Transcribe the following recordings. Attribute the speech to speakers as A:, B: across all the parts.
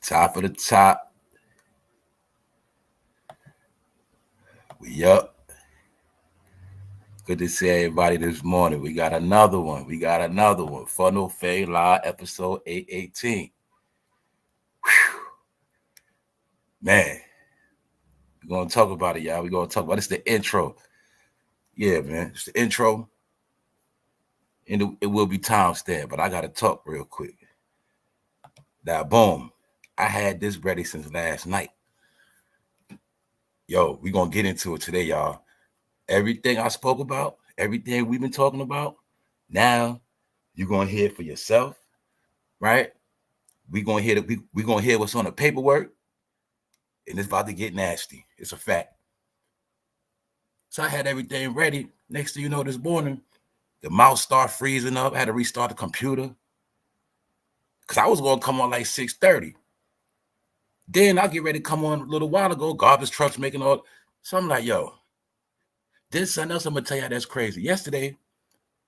A: Top of the top. We up. Good to see everybody this morning. We got another one. Funnel Fade Live episode 818. Whew. Man, we're going to talk about it, y'all. We're going to talk about it. It's the intro. Yeah, man. It's the intro. And it will be timestamped, but I got to talk real quick. Now, boom. I had this ready since last night. Yo, we're going to get into it today, y'all. Everything I spoke about, everything we've been talking about, now you're going to hear it for yourself, right? We're going to hear what's on the paperwork, and it's about to get nasty. It's a fact. So I had everything ready. Next thing you know, this morning, the mouse started freezing up. I had to restart the computer because I was going to come on like 6:30. Then I get ready to come on a little while ago. Garbage trucks making all. So I'm like, yo, there's something else I'm going to tell you that's crazy. Yesterday,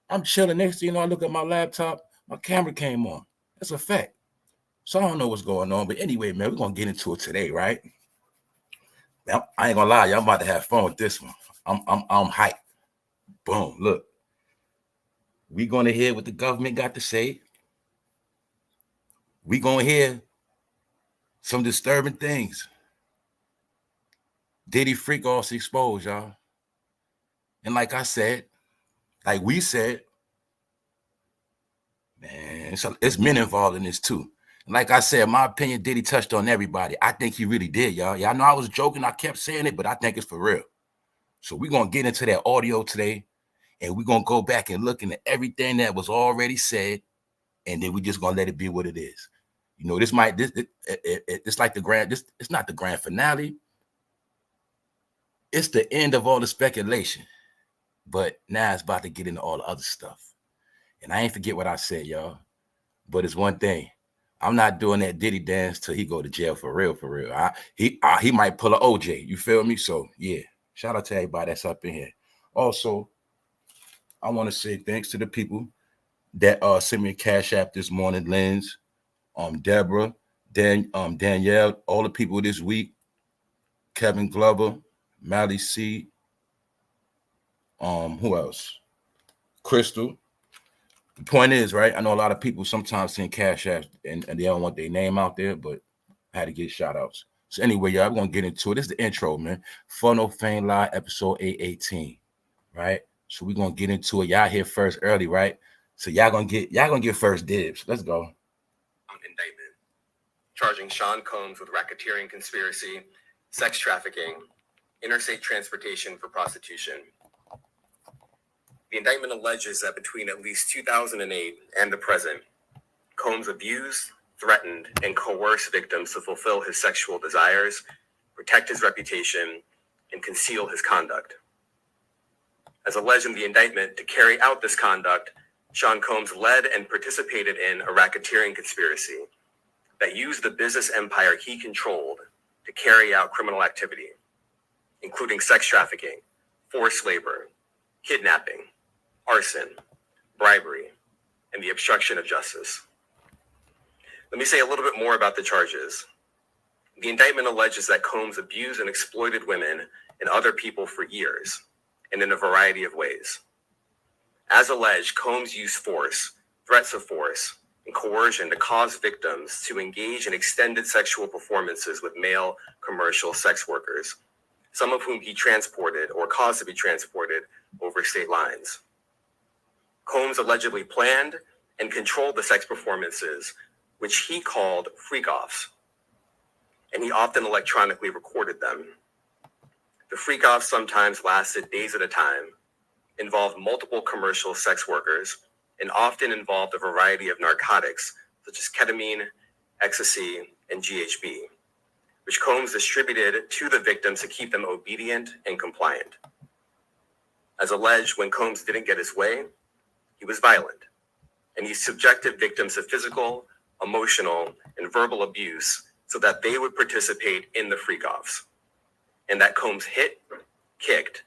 A: I'm chilling. Next thing you know, I look at my laptop. My camera came on. That's a fact. So I don't know what's going on. But anyway, man, we're going to get into it today, right? Now, I ain't going to lie. Y'all about to have fun with this one. I'm hyped. Boom. Look. We're going to hear what the government got to say. We're going to hear some disturbing things. Diddy freak offs exposed, y'all. And like I said, like we said, man, it's men involved in this too. And like I said, my opinion, Diddy touched on everybody. I think he really did, y'all. Yeah, I know I was joking. I kept saying it, but I think it's for real. So we're going to get into that audio today, and we're going to go back and look into everything that was already said, and then we're just going to let it be what it is. You know, it's like the grand, it's not the grand finale. It's the end of all the speculation. But now it's about to get into all the other stuff. And I ain't forget what I said, y'all. But it's one thing. I'm not doing that Diddy dance till he go to jail for real, for real. He might pull an OJ. You feel me? So, yeah. Shout out to everybody that's up in here. Also, I want to say thanks to the people that sent me a cash app this morning. Lens, Deborah, Danielle, all the people this week. Kevin Glover, MALICE, who else? Crystal. The point is, right, I know a lot of people sometimes send cash apps and they don't want their name out there, but I had to get shout outs. So anyway, y'all, we're going to get into it. This is the intro, man. Funnel Fame Live, episode 818, right? So we're going to get into it. Y'all here first early, right? So y'all going to get first dibs. Let's go.
B: Indictment charging Sean Combs with racketeering conspiracy, sex trafficking, interstate transportation for prostitution. The indictment alleges that between at least 2008 and the present, Combs abused, threatened, and coerced victims to fulfill his sexual desires, protect his reputation, and conceal his conduct. As alleged in the indictment, to carry out this conduct, Sean Combs led and participated in a racketeering conspiracy that used the business empire he controlled to carry out criminal activity, including sex trafficking, forced labor, kidnapping, arson, bribery, and the obstruction of justice. Let me say a little bit more about the charges. The indictment alleges that Combs abused and exploited women and other people for years, and in a variety of ways. As alleged, Combs used force, threats of force, and coercion to cause victims to engage in extended sexual performances with male commercial sex workers, some of whom he transported or caused to be transported over state lines. Combs allegedly planned and controlled the sex performances, which he called freak-offs, and he often electronically recorded them. The freak-offs sometimes lasted days at a time, involved multiple commercial sex workers, and often involved a variety of narcotics, such as ketamine, ecstasy, and GHB, which Combs distributed to the victims to keep them obedient and compliant. As alleged, when Combs didn't get his way, he was violent, and he subjected victims to physical, emotional, and verbal abuse so that they would participate in the freak-offs, and that Combs hit, kicked,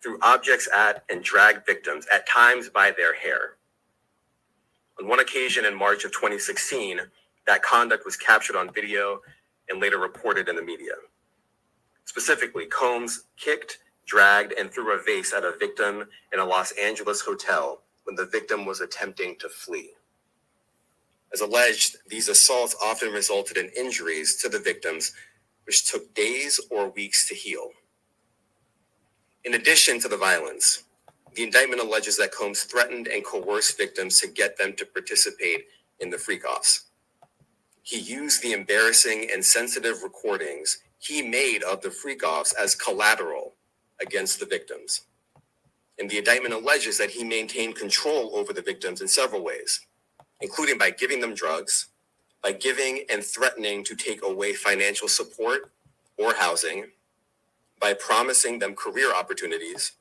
B: threw objects at, and dragged victims, at times by their hair. On one occasion in March of 2016, That conduct was captured on video and later reported in the media. Specifically, Combs kicked, dragged, and threw a vase at a victim in a Los Angeles hotel when the victim was attempting to flee. As alleged, these assaults often resulted in injuries to the victims, which took days or weeks to heal. In addition to the violence, the indictment alleges that Combs threatened and coerced victims to get them to participate in the freak-offs. He used the embarrassing and sensitive recordings he made of the freak-offs as collateral against the victims. And the indictment alleges that he maintained control over the victims in several ways, including by giving them drugs, by giving and threatening to take away financial support or housing, by promising them career opportunities,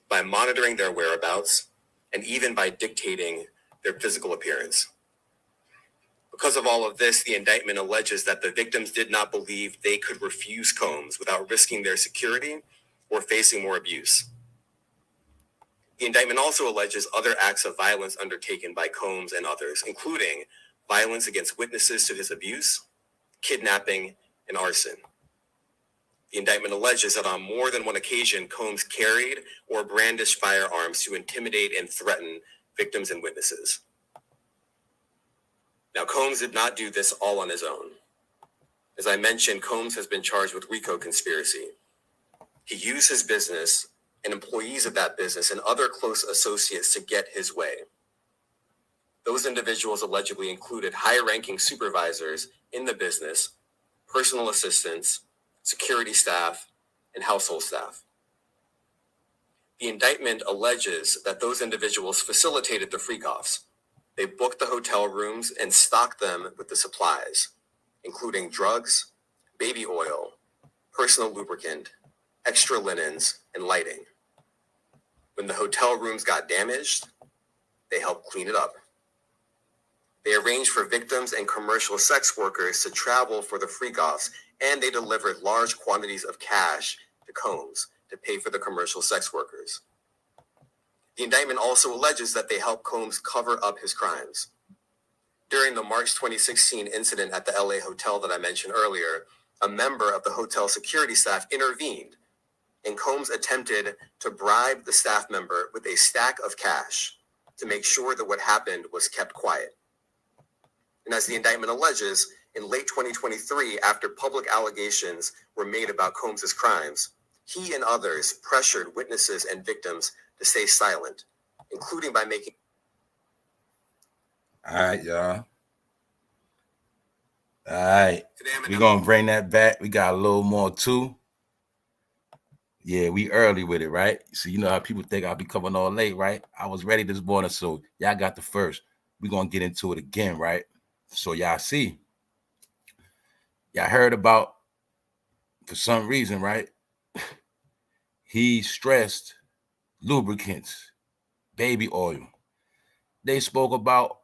B: by monitoring their whereabouts, and even by dictating their physical appearance. Because of all of this, the indictment alleges that the victims did not believe they could refuse Combs without risking their security or facing more abuse. The indictment also alleges other acts of violence undertaken by Combs and others, including violence against witnesses to his abuse, kidnapping, and arson. The indictment alleges that on more than one occasion, Combs carried or brandished firearms to intimidate and threaten victims and witnesses. Now, Combs did not do this all on his own. As I mentioned, Combs has been charged with RICO conspiracy. He used his business and employees of that business and other close associates to get his way. Those individuals allegedly included high-ranking supervisors in the business, personal assistants, security staff, and household staff. The indictment alleges that those individuals facilitated the freak-offs. They booked the hotel rooms and stocked them with the supplies, including drugs, baby oil, personal lubricant, extra linens, and lighting. When the hotel rooms got damaged, they helped clean it up. They arranged for victims and commercial sex workers to travel for the freak-offs, and they delivered large quantities of cash to Combs to pay for the commercial sex workers. The indictment also alleges that they helped Combs cover up his crimes. During the March 2016 incident at the LA hotel that I mentioned earlier, a member of the hotel security staff intervened, and Combs attempted to bribe the staff member with a stack of cash to make sure that what happened was kept quiet. And as the indictment alleges, in late 2023, after public allegations were made about Combs' crimes, he and others pressured witnesses and victims to stay silent, including by making...
A: All right, y'all. All right. We're going to bring that back. We got a little more too. Yeah, we early with it, right? So you know how people think I'll be coming all late, right? I was ready this morning, so y'all got the first. We're going to get into it again, right? So y'all see. Y'all heard about, for some reason, right? He stressed lubricants, baby oil. They spoke about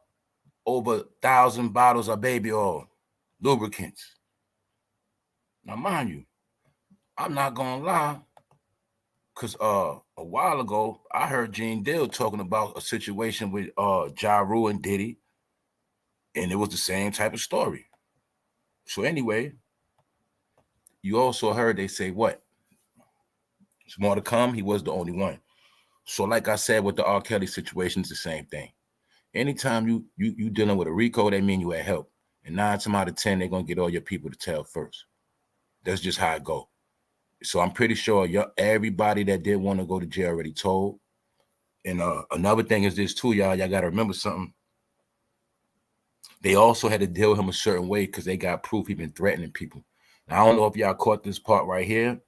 A: over 1,000 bottles of baby oil, lubricants. Now, mind you, I'm not gonna lie, because a while ago, I heard Gene Dill talking about a situation with Ja Rule and Diddy, and it was the same type of story. So anyway, you also heard they say what? There's more to come. He was the only one. So like I said, with the R. Kelly situation, it's the same thing. Anytime you dealing with a RICO, that mean you at help. And 9 times out of 10, they're going to get all your people to tell first. That's just how it go. So I'm pretty sure everybody that did want to go to jail already told. And another thing is this too, y'all. Y'all got to remember something. They also had to deal with him a certain way because they got proof he been threatening people. Now, I don't know if y'all caught this part right here,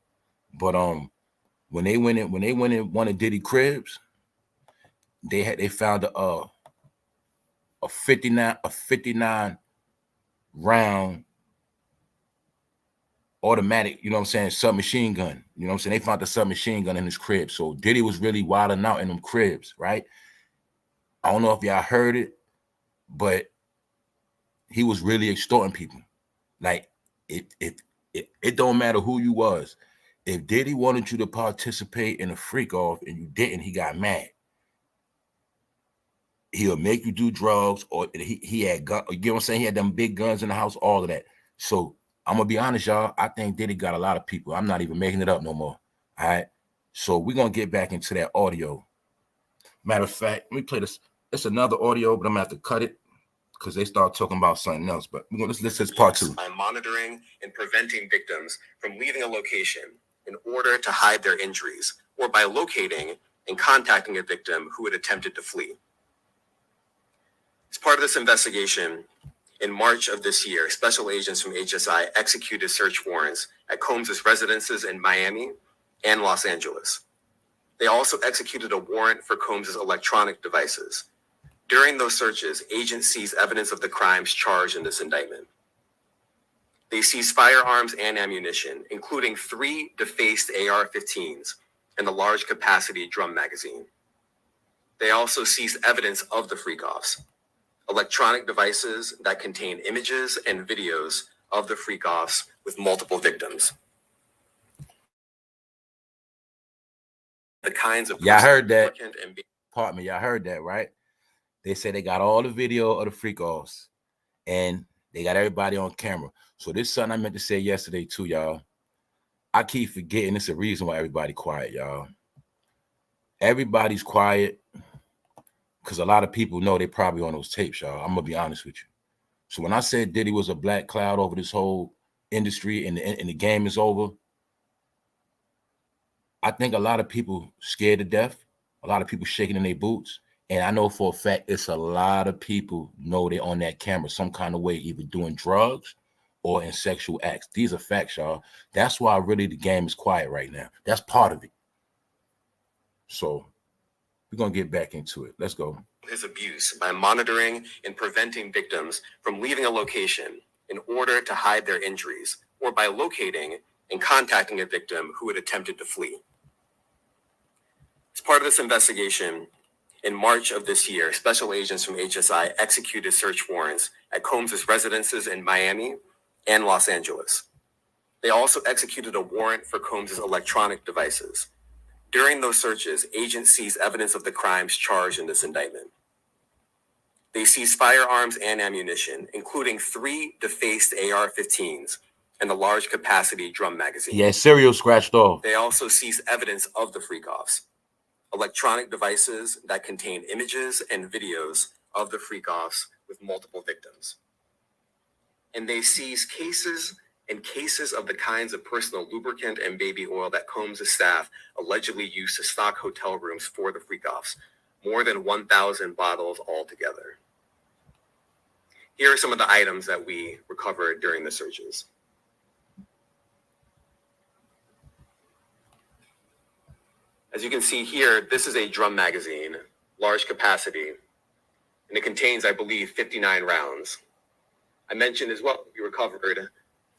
A: but when they went in one of Diddy cribs, they found a 59 round automatic, you know what I'm saying, submachine gun. You know what I'm saying? They found the submachine gun in his crib. So Diddy was really wilding out in them cribs, right? I don't know if y'all heard it, but he was really extorting people. Like it don't matter who you was. If Diddy wanted you to participate in a freak off and you didn't, he got mad. he'll make you do drugs, or he had gun, you know what I'm saying? He had them big guns in the house, all of that. So I'm gonna be honest, y'all. I think Diddy got a lot of people. I'm not even making it up no more. All right. So we're gonna get back into that audio. Matter of fact, let me play this. It's another audio, but I'm gonna have to cut it because they start talking about something else. But we're gonna listen to part 2.
B: By monitoring and preventing victims from leaving a location in order to hide their injuries, or by locating and contacting a victim who had attempted to flee. As part of this investigation, in March of this year, special agents from HSI executed search warrants at Combs' residences in Miami and Los Angeles. They also executed a warrant for Combs' electronic devices. During those searches, agents seized evidence of the crimes charged in this indictment. They seized firearms and ammunition, including 3 defaced AR-15's and the large capacity drum magazine. They also seized evidence of the freak-offs, electronic devices that contain images and videos of the freak-offs with multiple victims. The kinds of
A: y'all heard that. Pardon me, y'all heard that, right? They say they got all the video of the freak-offs and they got everybody on camera. So this is something I meant to say yesterday too, y'all. I keep forgetting it's a reason why everybody quiet, y'all. Everybody's quiet because a lot of people know they probably on those tapes, y'all. I'm gonna be honest with you. So when I said Diddy was a black cloud over this whole industry and the game is over, I think a lot of people scared to death. A lot of people shaking in their boots. And I know for a fact it's a lot of people know they're on that camera some kind of way, either doing drugs or in sexual acts. These are facts, y'all. That's why really the game is quiet right now. That's part of it. So we're going to get back into it. Let's go.
B: His abuse by monitoring and preventing victims from leaving a location in order to hide their injuries, or by locating and contacting a victim who had attempted to flee. As part of this investigation, in March of this year, special agents from HSI executed search warrants at Combs' residences in Miami and Los Angeles. They also executed a warrant for Combs' electronic devices. During those searches, agents seized evidence of the crimes charged in this indictment. They seized firearms and ammunition, including 3 defaced AR-15's and the large capacity drum magazine.
A: Yeah, serial scratched off.
B: They also seized evidence of the freak-offs, electronic devices that contain images and videos of the freak-offs with multiple victims. And they seized cases and cases of the kinds of personal lubricant and baby oil that Combs' staff allegedly used to stock hotel rooms for the freak-offs, more than 1,000 bottles altogether. Here are some of the items that we recovered during the searches. As you can see here, this is a drum magazine, large capacity, and it contains, I believe, 59 rounds. I mentioned as well, we recovered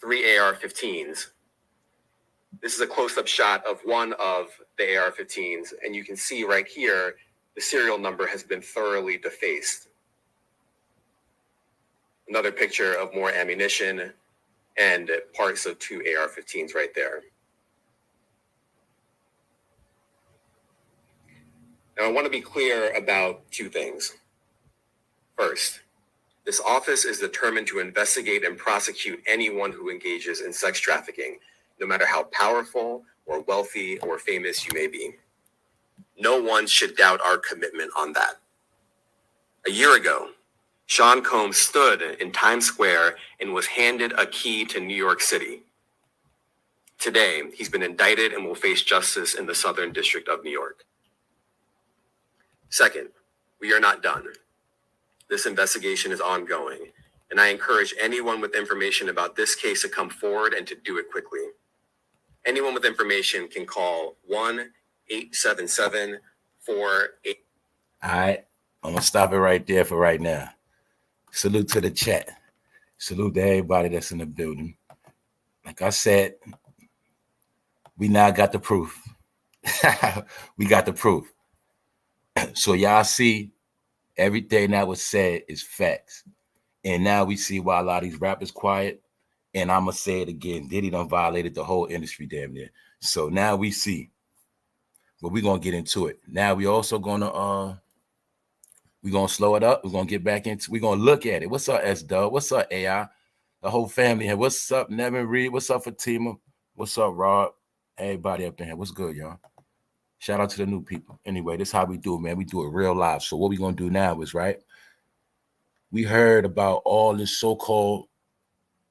B: 3 AR-15's. This is a close-up shot of one of the AR-15's, and you can see right here, the serial number has been thoroughly defaced. Another picture of more ammunition and parts of 2 AR-15's right there. Now, I want to be clear about 2 things. First, this office is determined to investigate and prosecute anyone who engages in sex trafficking, no matter how powerful or wealthy or famous you may be. No one should doubt our commitment on that. A year ago, Sean Combs stood in Times Square and was handed a key to New York City. Today, he's been indicted and will face justice in the Southern District of New York. Second, we are not done. This investigation is ongoing, and I encourage anyone with information about this case to come forward and to do it quickly. Anyone with information can call 1-877-48.
A: All right, I'm going to stop it right there for right now. Salute to the chat. Salute to everybody that's in the building. Like I said, we now got the proof. We got the proof. So y'all see, everything that was said is facts. And now we see why a lot of these rappers quiet. And I'm going to say it again. Diddy done violated the whole industry damn near. So now we see. But we're going to get into it. Now we also going to We're gonna slow it up. We're gonna get back into. We're gonna look at it. What's up, S Dub? What's up, AI? The whole family here. What's up, Nevin Reed? What's up, Fatima? What's up, Rob? Everybody up in here. What's good, y'all? Shout out to the new people. Anyway, this is how we do it, man. We do it real live. So what we're gonna do now is, right, we heard about all this so-called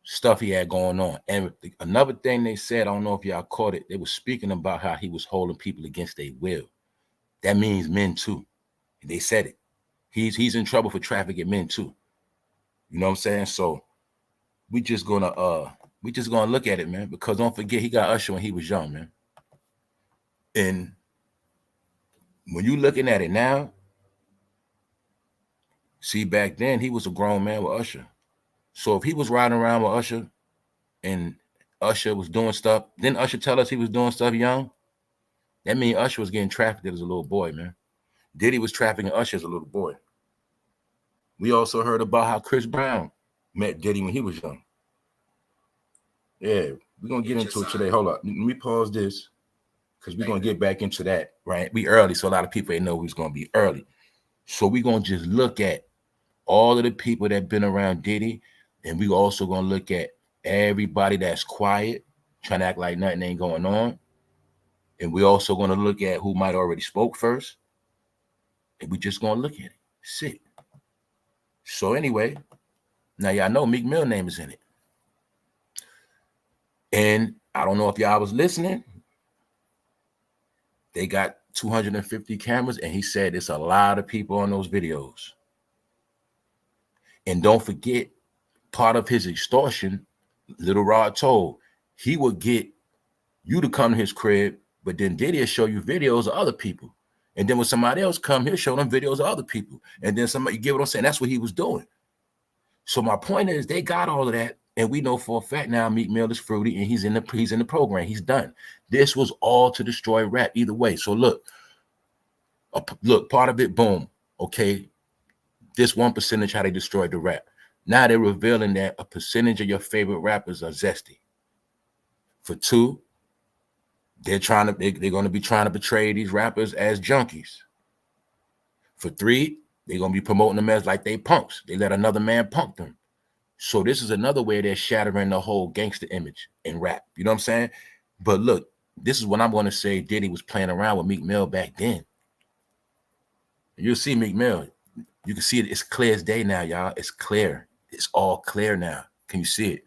A: stuff he had going on. And another thing they said, I don't know if y'all caught it, they were speaking about how he was holding people against their will. That means men too. They said it. He's in trouble for trafficking men too. You know what I'm saying? So we just gonna look at it, man, because don't forget he got Usher when he was young, man. And when you looking at it now, see, back then he was a grown man with Usher. So if he was riding around with Usher and Usher was doing stuff, didn't Usher tell us he was doing stuff young? That means Usher was getting trafficked as a little boy, man. Diddy was trafficking Usher as a little boy. We also heard about how Chris Brown met Diddy when he was young. Yeah, we're going to get into it today. Hold up. Let me pause this because we're going to get back into that, right? We early, so a lot of people ain't know who's going to be early. So we're going to just look at all of the people that been around Diddy, and we also going to look at everybody that's quiet, trying to act like nothing ain't going on. And we also going to look at who might already spoke first. And we just going to look at it. Sit. So anyway, now y'all know Meek Mill name is in it. And I don't know if y'all was listening. They got 250 cameras, and he said it's a lot of people on those videos. And don't forget, part of his extortion, Little Rod told, he would get you to come to his crib, but then Diddy will show you videos of other people. And then when somebody else come, he'll show them videos of other people. And then somebody, you get what I'm saying? That's what he was doing. So my point is, they got all of that, and we know for a fact now Meek Mill is fruity, and he's in the program. He's done. This was all to destroy rap either way. So look, part of it, boom, okay. This 1% how they destroyed the rap. Now they're revealing that a percentage of your favorite rappers are zesty. For 2, they're going to be trying to portray these rappers as junkies. For 3, they're going to be promoting them as like they punks. They let another man punk them. So this is another way they're shattering the whole gangster image in rap. You know what I'm saying? But look, this is what I'm going to say. Diddy was playing around with Meek Mill back then. You'll see Meek Mill. You can see it. It's clear as day now, y'all. It's clear. It's all clear now. Can you see it?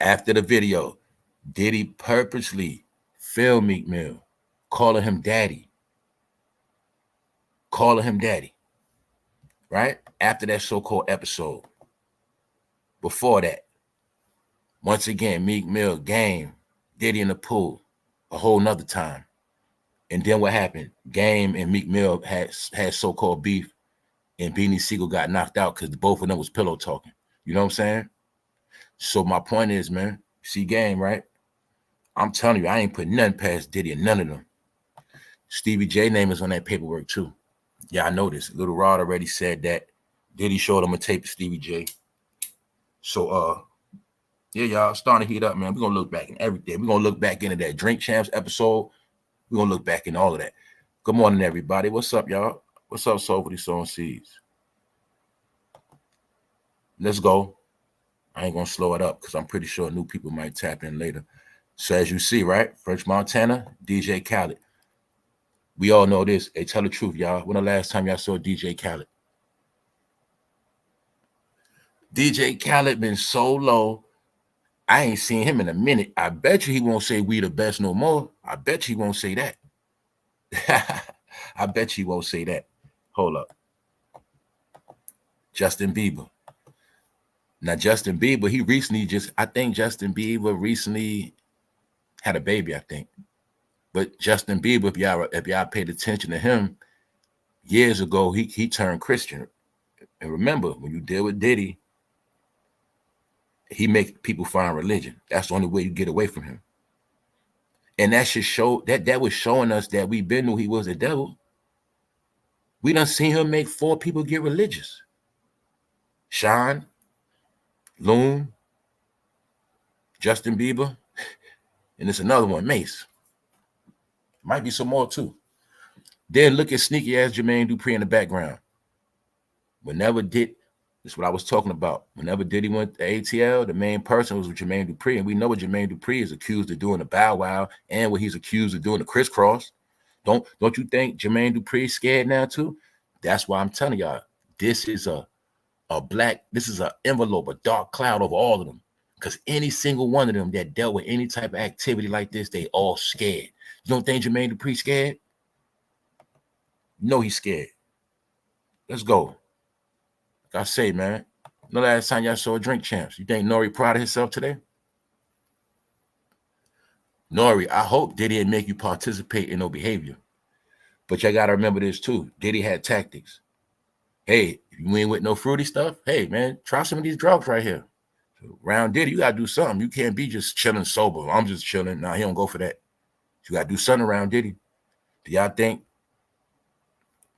A: After the video, Diddy purposely filmed Meek Mill, calling him daddy. Calling him daddy. Right? After that so-called episode. Before that, once again, Meek Mill, Game, Diddy in the pool, a whole nother time. And then what happened? Game and Meek Mill had so-called beef, and Beanie Siegel got knocked out because both of them was pillow talking. You know what I'm saying? So my point is, man, see Game, right? I'm telling you, I ain't put nothing past Diddy and none of them. Stevie J name is on that paperwork too. Yeah, I know this. Little Rod already said that. Diddy showed him a tape of Stevie J. So yeah, y'all starting to heat up, man. We're gonna look back in everything. We're gonna look back into that Drink Champs episode. We're going to look back in all of that. Good morning, everybody. What's up, y'all? What's up, Soul for these sowing seeds? Let's go. I ain't going to slow it up because I'm pretty sure new people might tap in later. So as you see, right? French Montana, DJ Khaled. We all know this. Hey, tell the truth, y'all. When the last time y'all saw DJ Khaled? DJ Khaled been so low. I ain't seen him in a minute. I bet you he won't say we the best no more. I bet you he won't say that. I bet you won't say that. Hold up. Justin Bieber. Now, Justin Bieber, I think Justin Bieber recently had a baby, I think. But Justin Bieber, if y'all paid attention to him, years ago, he turned Christian. And remember, when you deal with Diddy, he make people find religion. That's the only way you get away from him. And that should show that was showing us that we been knew he was the devil. We done seen him make 4 people get religious. Sean, Loon, Justin Bieber, and there's another one, Mace. Might be some more too. Then look at sneaky ass Jermaine Dupri in the background. Whenever Diddy, that's what I was talking about. Whenever Diddy went to ATL, the main person was Jermaine Dupri, and we know what Jermaine Dupri is accused of doing the Bow Wow and what he's accused of doing the crisscross. Don't you think Jermaine Dupri is scared now too? That's why I'm telling y'all, this is a this is an envelope, a dark cloud over all of them. Because any single one of them that dealt with any type of activity like this, they all scared. You don't think Jermaine Dupri scared? No, he's scared. Let's go. Like I say, man, the last time y'all saw Drink Champs, you think Nori proud of himself today? Nori, I hope Diddy didn't make you participate in no behavior. But y'all got to remember this too. Diddy had tactics. Hey, you ain't with no fruity stuff? Hey, man, try some of these drugs right here. So around Diddy, you got to do something. You can't be just chilling sober. I'm just chilling. Nah, he don't go for that. You got to do something around Diddy. Do y'all think?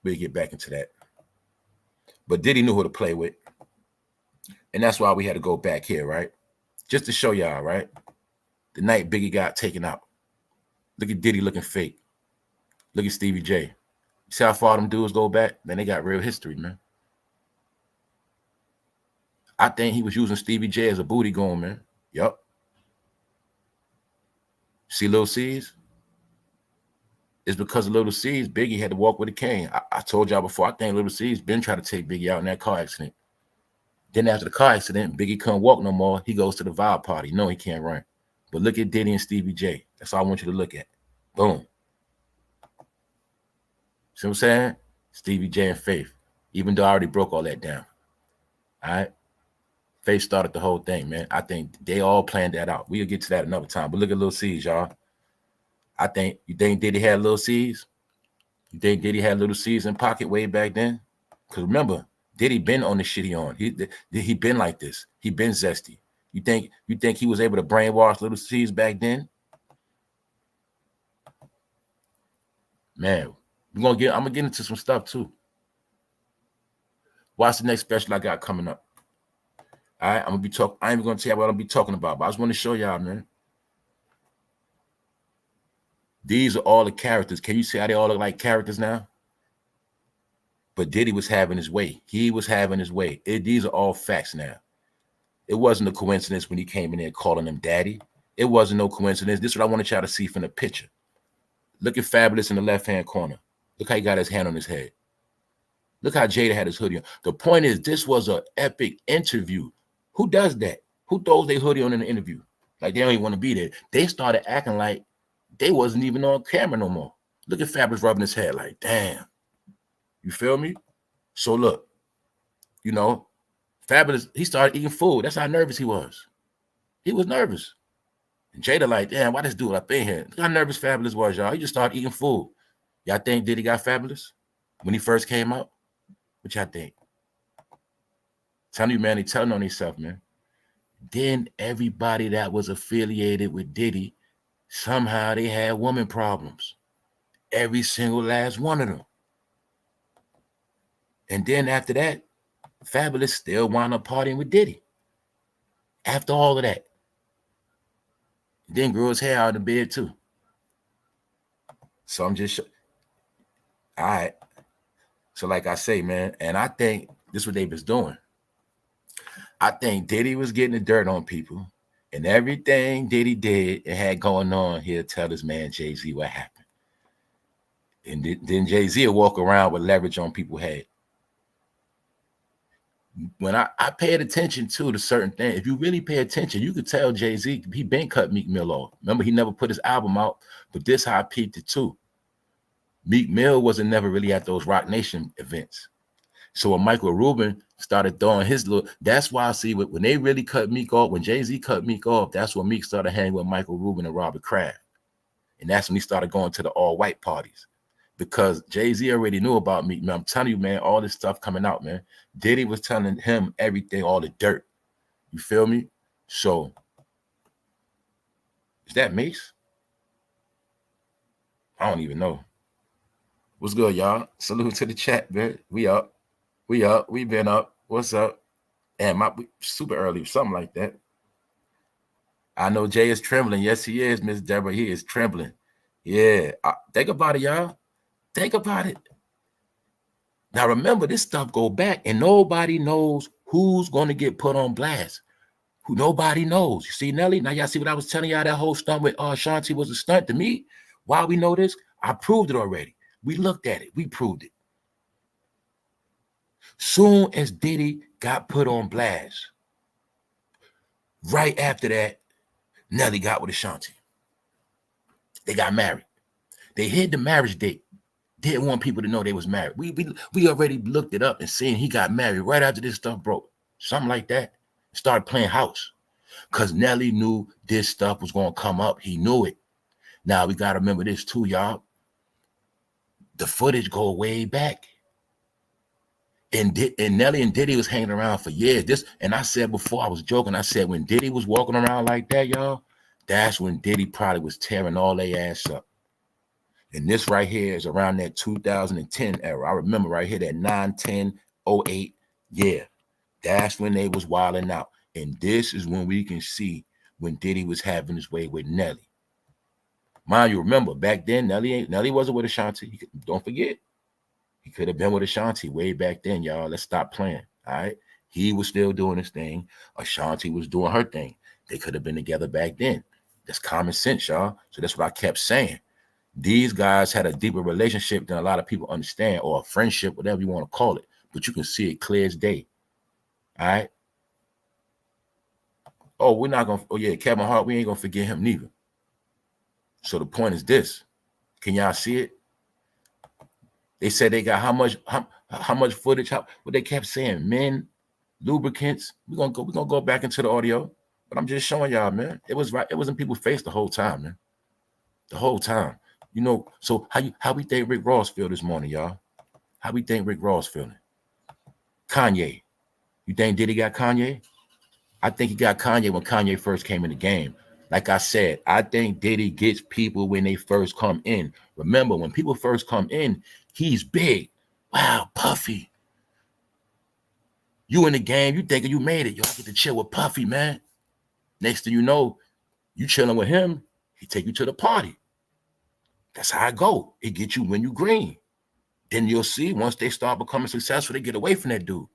A: We'll get back into that. But Diddy knew who to play with. And that's why we had to go back here, right? Just to show y'all, right? The night Biggie got taken out. Look at Diddy looking fake. Look at Stevie J. You see how far them dudes go back? Man, they got real history, man. I think he was using Stevie J as a booty going, man. Yup. See Lil C's? It's because of Lil C's, Biggie had to walk with a cane. I told y'all before, I think Lil C's been trying to take Biggie out in that car accident. Then after the car accident, Biggie couldn't walk no more. He goes to the vibe party. No, he can't run. But look at Diddy and Stevie J. That's all I want you to look at. Boom. See what I'm saying? Stevie J and Faith. Even though I already broke all that down. All right? Faith started the whole thing, man. I think they all planned that out. We'll get to that another time. But look at Lil C's, y'all. You think Diddy had Lil C's? You think Diddy had Little C's in pocket way back then? Because remember, Diddy been on the shit he on. He been like this. He been zesty. You think he was able to brainwash Little C's back then? Man, I'm gonna get into some stuff too. Watch the next special I got coming up. All right, I ain't even gonna tell you what I'm be talking about, but I just want to show y'all, man. These are all the characters. Can you see how they all look like characters now? But Diddy was having his way. He was having his way. These are all facts now. It wasn't a coincidence when he came in there calling him daddy. It wasn't no coincidence. This is what I wanted y'all to see from the picture. Look at Fabulous in the left-hand corner. Look how he got his hand on his head. Look how Jada had his hoodie on. The point is, this was an epic interview. Who does that? Who throws their hoodie on in the interview? Like they don't even want to be there. They started acting like they wasn't even on camera no more. Look at Fabulous rubbing his head like, damn. You feel me? So look, you know, Fabulous, he started eating food. That's how nervous he was. He was nervous. And Jada like, damn, why this dude up in here? Look how nervous Fabulous was, y'all. He just started eating food. Y'all think Diddy got Fabulous when he first came out? What y'all think? Telling you, man, he telling on himself, man. Then everybody that was affiliated with Diddy, somehow they had woman problems. Every single last one of them. And then after that, Fabulous still wound up partying with Diddy. After all of that. Then grew his hair out in the bed too. So I'm just... All right. So like I say, man, and I think this is what they was doing. I think Diddy was getting the dirt on people. And everything Diddy did and had going on, he'll tell his man Jay-Z what happened. And then Jay-Z will walk around with leverage on people's head. When I paid attention to certain things, if you really pay attention, you could tell Jay-Z, he been cut Meek Mill off. Remember, he never put his album out, but this how I peeped it too. Meek Mill wasn't never really at those Rock Nation events. So when Michael Rubin started throwing his little, that's why I see when they really cut Meek off, when Jay-Z cut Meek off, that's when Meek started hanging with Michael Rubin and Robert Kraft. And that's when he started going to the all-white parties. Because Jay-Z already knew about Meek Mill. I'm telling you, man, all this stuff coming out, man. Diddy was telling him everything, all the dirt. You feel me? So, is that Mace? I don't even know. What's good, y'all? Salute to the chat, man. We up. We up. We been up. What's up? And super early, something like that. I know Jay is trembling. Yes, he is, Miss Deborah. He is trembling. Yeah. Think about it, y'all. Think about it. Now remember, this stuff go back, and nobody knows who's going to get put on blast. Who nobody knows. You see, Nelly? Now y'all see what I was telling y'all, that whole stunt with Shanti was a stunt to me. Why we know this? I proved it already. We looked at it. We proved it. Soon as Diddy got put on blast, right after that, Nelly got with Ashanti. They got married. They hid the marriage date. Didn't want people to know they was married. We already looked it up and seen he got married right after this stuff broke. Something like that. Started playing house. Because Nelly knew this stuff was going to come up. He knew it. Now we got to remember this too, y'all. The footage go way back. And Nelly and Diddy was hanging around for years. And I said before, I was joking. I said when Diddy was walking around like that, y'all, that's when Diddy probably was tearing all their ass up. And this right here is around that 2010 era. I remember right here, that 9-10-08. Yeah, that's when they was wilding out. And this is when we can see when Diddy was having his way with Nelly. Mind you, remember, back then, Nelly wasn't with Ashanti. Don't forget. He could have been with Ashanti way back then, y'all. Let's stop playing, all right? He was still doing his thing. Ashanti was doing her thing. They could have been together back then. That's common sense, y'all. So that's what I kept saying. These guys had a deeper relationship than a lot of people understand, or a friendship, whatever you want to call it. But you can see it clear as day, all right? Oh, we're not going to, oh yeah, Kevin Hart, we ain't going to forget him neither. So the point is this. Can y'all see it? They said they got how much footage, what they kept saying, men, lubricants. We're gonna go back into the audio, but I'm just showing y'all, man. It was right, it was in people's face the whole time, man. The whole time. You know, so how we think Rick Ross feel this morning, y'all? How we think Rick Ross feeling? Kanye. You think Diddy got Kanye? I think he got Kanye when Kanye first came in the game. Like I said, I think Diddy gets people when they first come in. Remember, when people first come in, he's big. Wow, Puffy. You in the game, you thinking you made it. Y'all get to chill with Puffy, man. Next thing you know, you chilling with him, he take you to the party. That's how I go. It gets you when you green. Then you'll see, once they start becoming successful, they get away from that dude.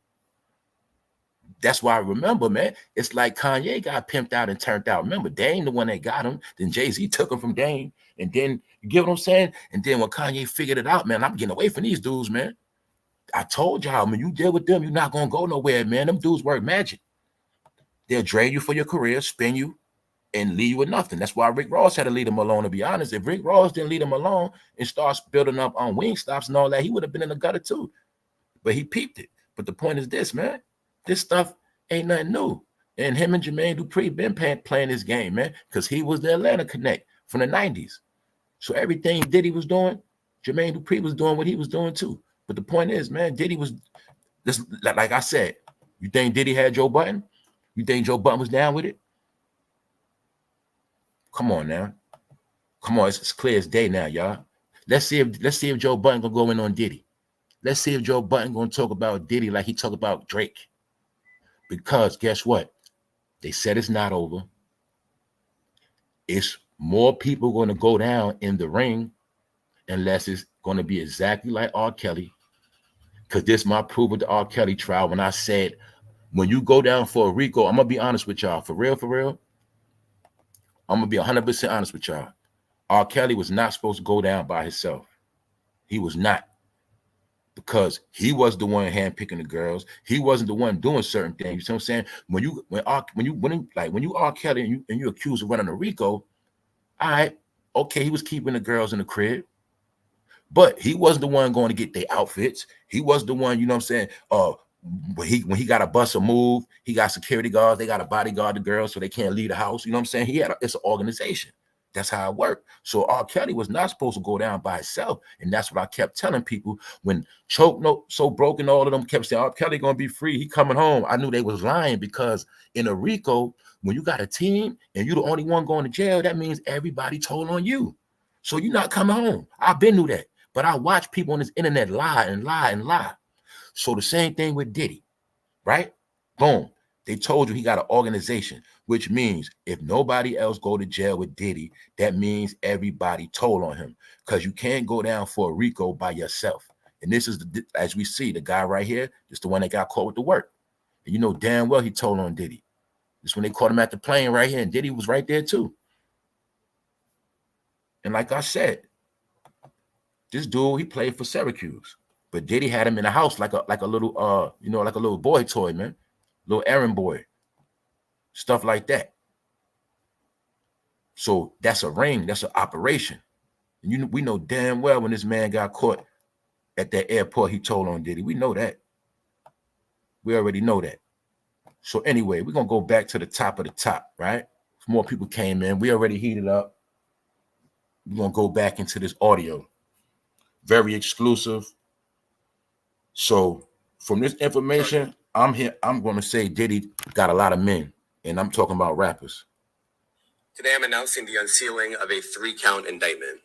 A: That's why I remember, man, it's like Kanye got pimped out and turned out. Remember, Dame the one that got him. Then Jay-Z took him from Dame. And then, you get what I'm saying? And then when Kanye figured it out, man, I'm getting away from these dudes, man. I told y'all, when you deal with them, you're not going to go nowhere, man. Them dudes work magic. They'll drain you for your career, spin you, and leave you with nothing. That's why Rick Ross had to leave him alone, to be honest. If Rick Ross didn't leave him alone and starts building up on wing stops and all that, he would have been in the gutter too. But he peeped it. But the point is this, man. This stuff ain't nothing new. And him and Jermaine Dupri been playing this game, man, because he was the Atlanta Connect from the 90s. So everything Diddy was doing, Jermaine Dupri was doing what he was doing too. But the point is, man, Diddy was, this, like I said, you think Diddy had Joe Budden? You think Joe Budden was down with it? Come on now. Come on, it's clear as day now, y'all. Let's see if Joe Budden gonna go in on Diddy. Let's see if Joe Budden gonna talk about Diddy like he talk about Drake. Because guess what? They said it's not over. It's more people going to go down in the ring unless it's going to be exactly like R. Kelly. Because this is my proof of the R. Kelly trial. When I said, when you go down for a RICO, I'm going to be honest with y'all. For real. I'm going to be 100% honest with y'all. R. Kelly was not supposed to go down by himself. He was not. Because he was the one handpicking the girls. He wasn't the one doing certain things. You see what I'm saying? When you R. Kelly and you accused of running a RICO, all right, okay, he was keeping the girls in the crib, but he wasn't the one going to get their outfits. He was the one, you know what I'm saying? When he got to bust a move, he got security guards. They got to bodyguard the girls so they can't leave the house. You know what I'm saying? It's an organization. That's how it worked. So R. Kelly was not supposed to go down by himself. And that's what I kept telling people when Choke Note So Broken, all of them kept saying, R. Kelly going to be free. He coming home. I knew they was lying because in a RICO, when you got a team and you're the only one going to jail, that means everybody told on you. So you're not coming home. I've been through that. But I watch people on this internet lie and lie and lie. So the same thing with Diddy, right? Boom. They told you he got an organization, which means if nobody else go to jail with Diddy, that means everybody told on him, because you can't go down for a RICO by yourself. And this is, as we see, the guy right here, just the one that got caught with the work. And you know damn well he told on Diddy. This when they caught him at the plane right here, and Diddy was right there too. And like I said, this dude, he played for Syracuse, but Diddy had him in the house like a little like a little boy toy, man, little errand boy, stuff like that. So that's a ring, that's an operation. And we know damn well when this man got caught at that airport, he told on Diddy. We know that. We already know that. So anyway, we're gonna go back to the top of the top, right? More people came in. We already heated up. We're gonna go back into this audio. Very exclusive. So from this information, I'm going to say Diddy got a lot of men, and I'm talking about rappers.
B: Today, I'm announcing the unsealing of a 3-count indictment,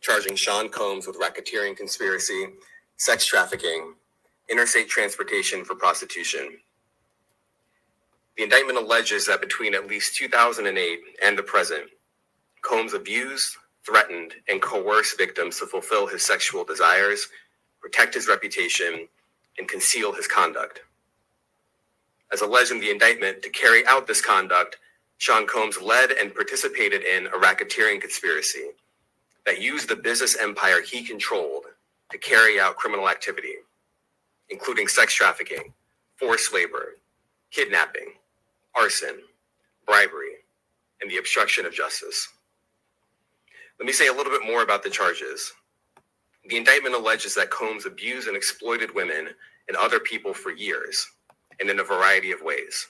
B: charging Sean Combs with racketeering conspiracy, sex trafficking, interstate transportation for prostitution. The indictment alleges that between at least 2008 and the present, Combs abused, threatened, and coerced victims to fulfill his sexual desires, protect his reputation, and conceal his conduct. As alleged in the indictment, to carry out this conduct, Sean Combs led and participated in a racketeering conspiracy that used the business empire he controlled to carry out criminal activity, including sex trafficking, forced labor, kidnapping, arson, bribery, and the obstruction of justice. Let me say a little bit more about the charges. The indictment alleges that Combs abused and exploited women and other people for years, and in a variety of ways.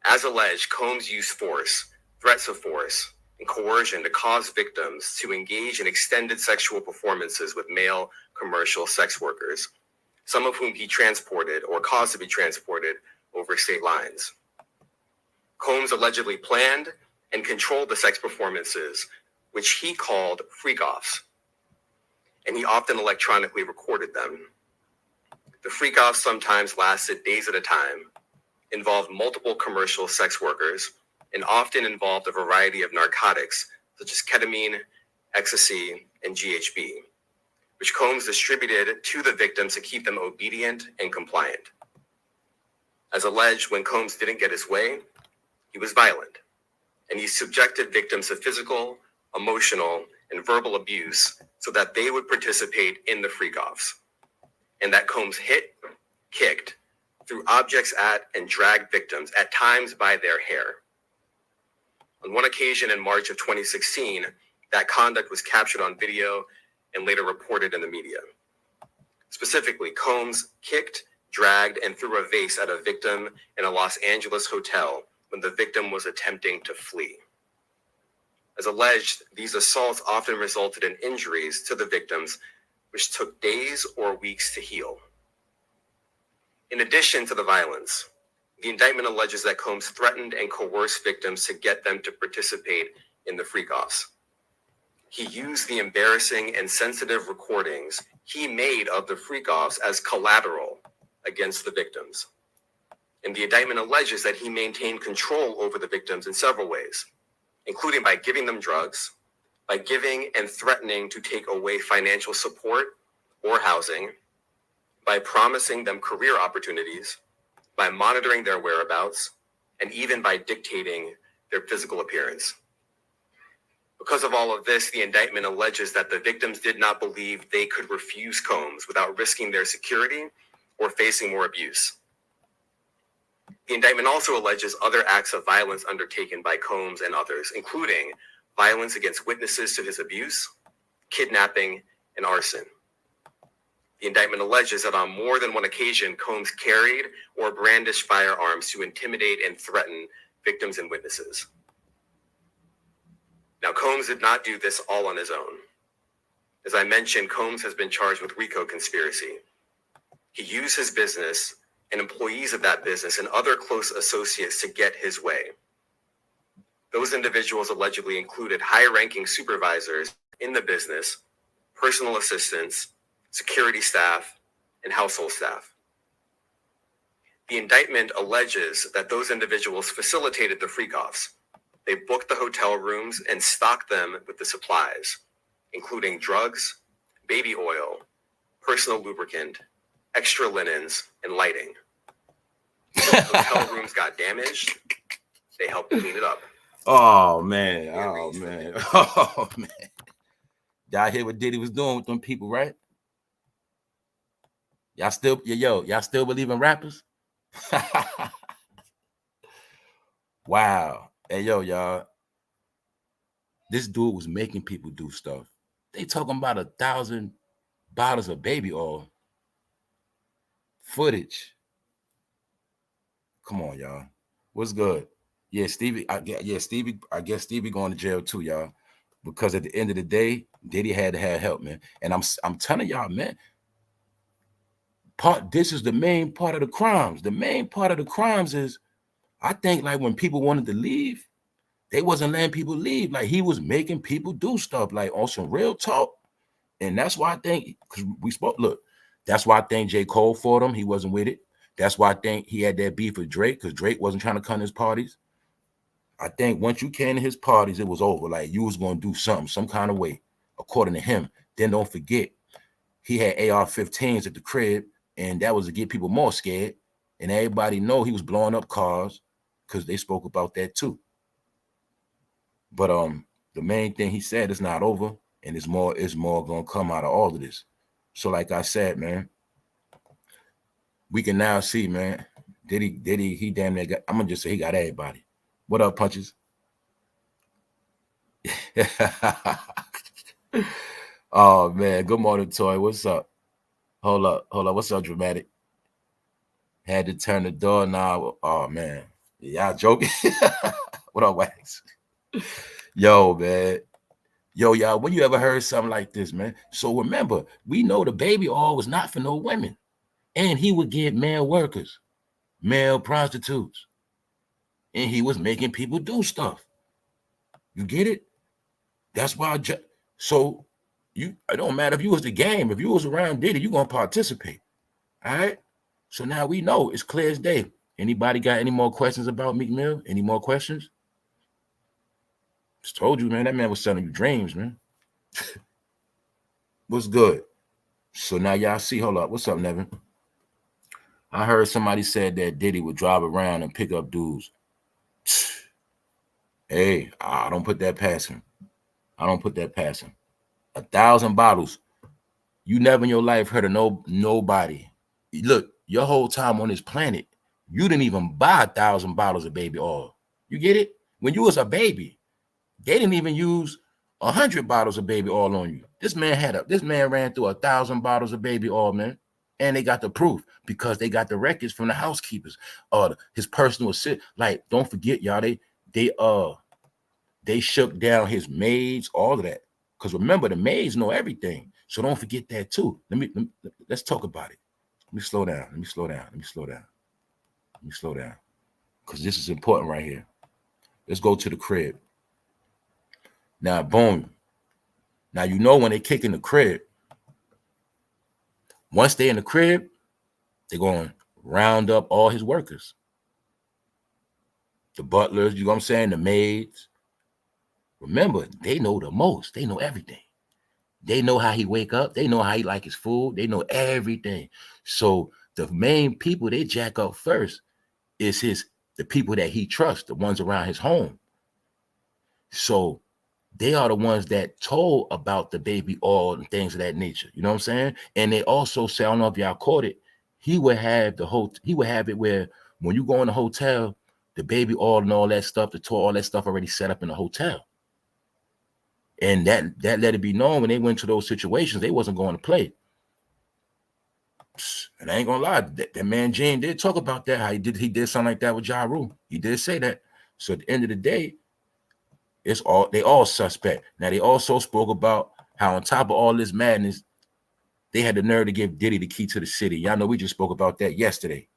B: As alleged, Combs used force, threats of force, and coercion to cause victims to engage in extended sexual performances with male commercial sex workers, some of whom he transported or caused to be transported over state lines. Combs allegedly planned and controlled the sex performances, which he called freak-offs, and he often electronically recorded them. The freak-offs sometimes lasted days at a time, involved multiple commercial sex workers, and often involved a variety of narcotics such as ketamine, ecstasy, and GHB, which Combs distributed to the victims to keep them obedient and compliant. As alleged, when Combs didn't get his way, he was violent, and he subjected victims to physical, emotional, and verbal abuse so that they would participate in the freak-offs, and that Combs hit, kicked, threw objects at, and dragged victims, at times by their hair. On one occasion in March of 2016, that conduct was captured on video and later reported in the media. Specifically, Combs kicked, dragged, and threw a vase at a victim in a Los Angeles hotel when the victim was attempting to flee. As alleged, these assaults often resulted in injuries to the victims, which took days or weeks to heal. In addition to the violence, the indictment alleges that Combs threatened and coerced victims to get them to participate in the freak-offs. He used the embarrassing and sensitive recordings he made of the freak-offs as collateral against the victims. And the indictment alleges that he maintained control over the victims in several ways, including by giving them drugs, by giving and threatening to take away financial support or housing, by promising them career opportunities, by monitoring their whereabouts, and even by dictating their physical appearance. Because of all of this, the indictment alleges that the victims did not believe they could refuse Combs without risking their security or facing more abuse. The indictment also alleges other acts of violence undertaken by Combs and others, including violence against witnesses to his abuse, kidnapping, and arson. The indictment alleges that on more than one occasion, Combs carried or brandished firearms to intimidate and threaten victims and witnesses. Now, Combs did not do this all on his own. As I mentioned, Combs has been charged with RICO conspiracy. He used his business and employees of that business and other close associates to get his way. Those individuals allegedly included high-ranking supervisors in the business, personal assistants, security staff, and household staff. The indictment alleges that those individuals facilitated the freak-offs. They booked the hotel rooms and stocked them with the supplies, including drugs, baby oil, personal lubricant, extra linens, and lighting. When hotel rooms got damaged, they helped clean it up.
A: Oh man, oh man, oh man. Y'all hear what Diddy was doing with them people, right? Y'all still, y'all still believe in rappers? Wow. Hey, y'all. This dude was making people do stuff. They talking about 1,000 bottles of baby oil. Footage. Come on, y'all. What's good? Yeah, Stevie. I guess Stevie going to jail too, y'all. Because at the end of the day, Diddy had to have help, man. And I'm telling y'all, man. This is the main part of the crimes. The main part of the crimes is, I think, like when people wanted to leave, they wasn't letting people leave. Like he was making people do stuff, like on some real talk. And that's why I think, because we spoke, look, that's why I think J. Cole fought him. He wasn't with it. That's why I think he had that beef with Drake, because Drake wasn't trying to come to his parties. I think once you came to his parties, it was over. Like you was going to do something, some kind of way, according to him. Then don't forget, he had AR-15's at the crib, and that was to get people more scared. And everybody know he was blowing up cars because they spoke about that too. But the main thing he said is not over, and it's more gonna come out of all of this. So like I said, man, we can now see, man, Diddy, he damn near got, I'm gonna just say he got everybody. What up, Punches? Oh man, good morning, Toy. What's up? Hold up. What's up, Dramatic? Had to turn the door now. Oh man, y'all joking? What up, Wax? Yo, man. Yo, y'all, when you ever heard something like this, man? So remember, we know the baby oil was not for no women. And he would get male workers, male prostitutes. And he was making people do stuff. You get it? That's why. So it don't matter if you was the game. If you was around Diddy, you going to participate. All right? So now we know. It's clear as day. Anybody got any more questions about Meek Mill? Any more questions? Just told you, man, that man was selling you dreams, man. What's good? So now y'all see, hold up. What's up, Nevin? I heard somebody said that Diddy would drive around and pick up dudes. Hey, I don't put that past him. 1,000 bottles. You never in your life heard of nobody. Look, your whole time on this planet, you didn't even buy 1,000 bottles of baby oil. You get it? When you was a baby, they didn't even use 100 bottles of baby oil on you. This man ran through 1,000 bottles of baby oil, man. And they got the proof because they got the records from the housekeepers, his personal assistant. Like, don't forget, y'all, they shook down his maids, all of that. Because remember, the maids know everything. So don't forget that too. Let's talk about it. Let me slow down. Because this is important right here. Let's go to the crib. Now, boom. Now, you know when they kick in the crib, once they in the crib, they're going to round up all his workers. The butlers, you know what I'm saying? The maids. Remember, they know the most. They know everything. They know how he wake up. They know how he like his food. They know everything. So the main people they jack up first is the people that he trusts, the ones around his home. So they are the ones that told about the baby oil and things of that nature. You know what I'm saying? And they also say, I don't know if y'all caught it, he would have it where when you go in the hotel, the baby oil and all that stuff, the toy, all that stuff already set up in the hotel. And that let it be known when they went to those situations, they wasn't going to play. And I ain't gonna lie, that man Jane did talk about that, how he did something like that with Ja Rule. He did say that. So at the end of the day, they all suspect. Now they also spoke about how on top of all this madness, they had the nerve to give Diddy the key to the city. Y'all know we just spoke about that yesterday.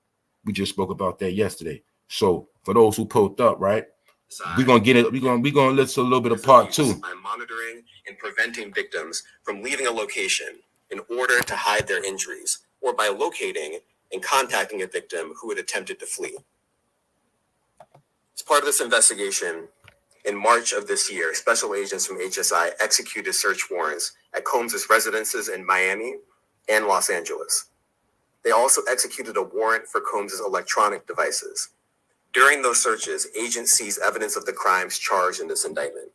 A: So for those who pulled up, right? We're gonna get it. We're gonna listen to a little bit of part two.
B: I'm monitoring and preventing victims from leaving a location in order to hide their injuries, or by locating and contacting a victim who had attempted to flee. As part of this investigation, in March of this year, special agents from HSI executed search warrants at Combs' residences in Miami and Los Angeles. They also executed a warrant for Combs' electronic devices. During those searches, agents seized evidence of the crimes charged in this indictment.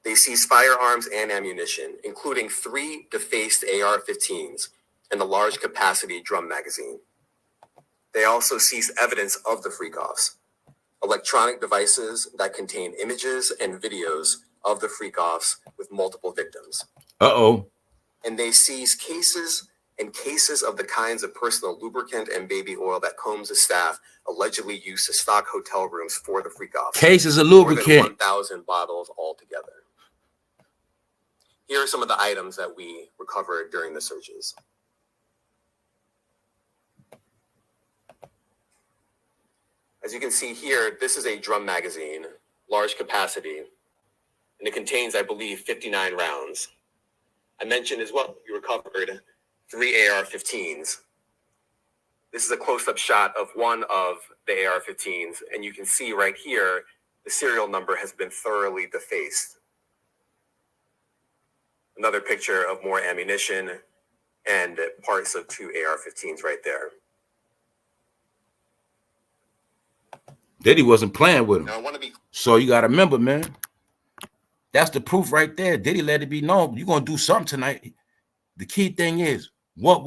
B: They seized firearms and ammunition, including 3 defaced AR-15's and a large capacity drum magazine. They also seized evidence of the freak-offs, electronic devices that contain images and videos of the freak-offs with multiple victims.
A: Uh-oh.
B: And they seized cases of the kinds of personal lubricant and baby oil that Combs' staff allegedly used to stock hotel rooms for the freak-offs.
A: Cases of
B: More than
A: lubricant.
B: 1,000 bottles altogether. Here are some of the items that we recovered during the searches. As you can see here, this is a drum magazine, large capacity, and it contains, I believe, 59 rounds. I mentioned as well, we recovered 3 AR-15's. This is a close-up shot of one of the AR-15's, and you can see right here, the serial number has been thoroughly defaced. Another picture of more ammunition and parts of 2 AR-15's right there.
A: Diddy wasn't playing with him.
B: Now, I want to be... So
A: you got to remember, man, that's the proof right there. Diddy let it be known. You're going to do something tonight. The key thing is, what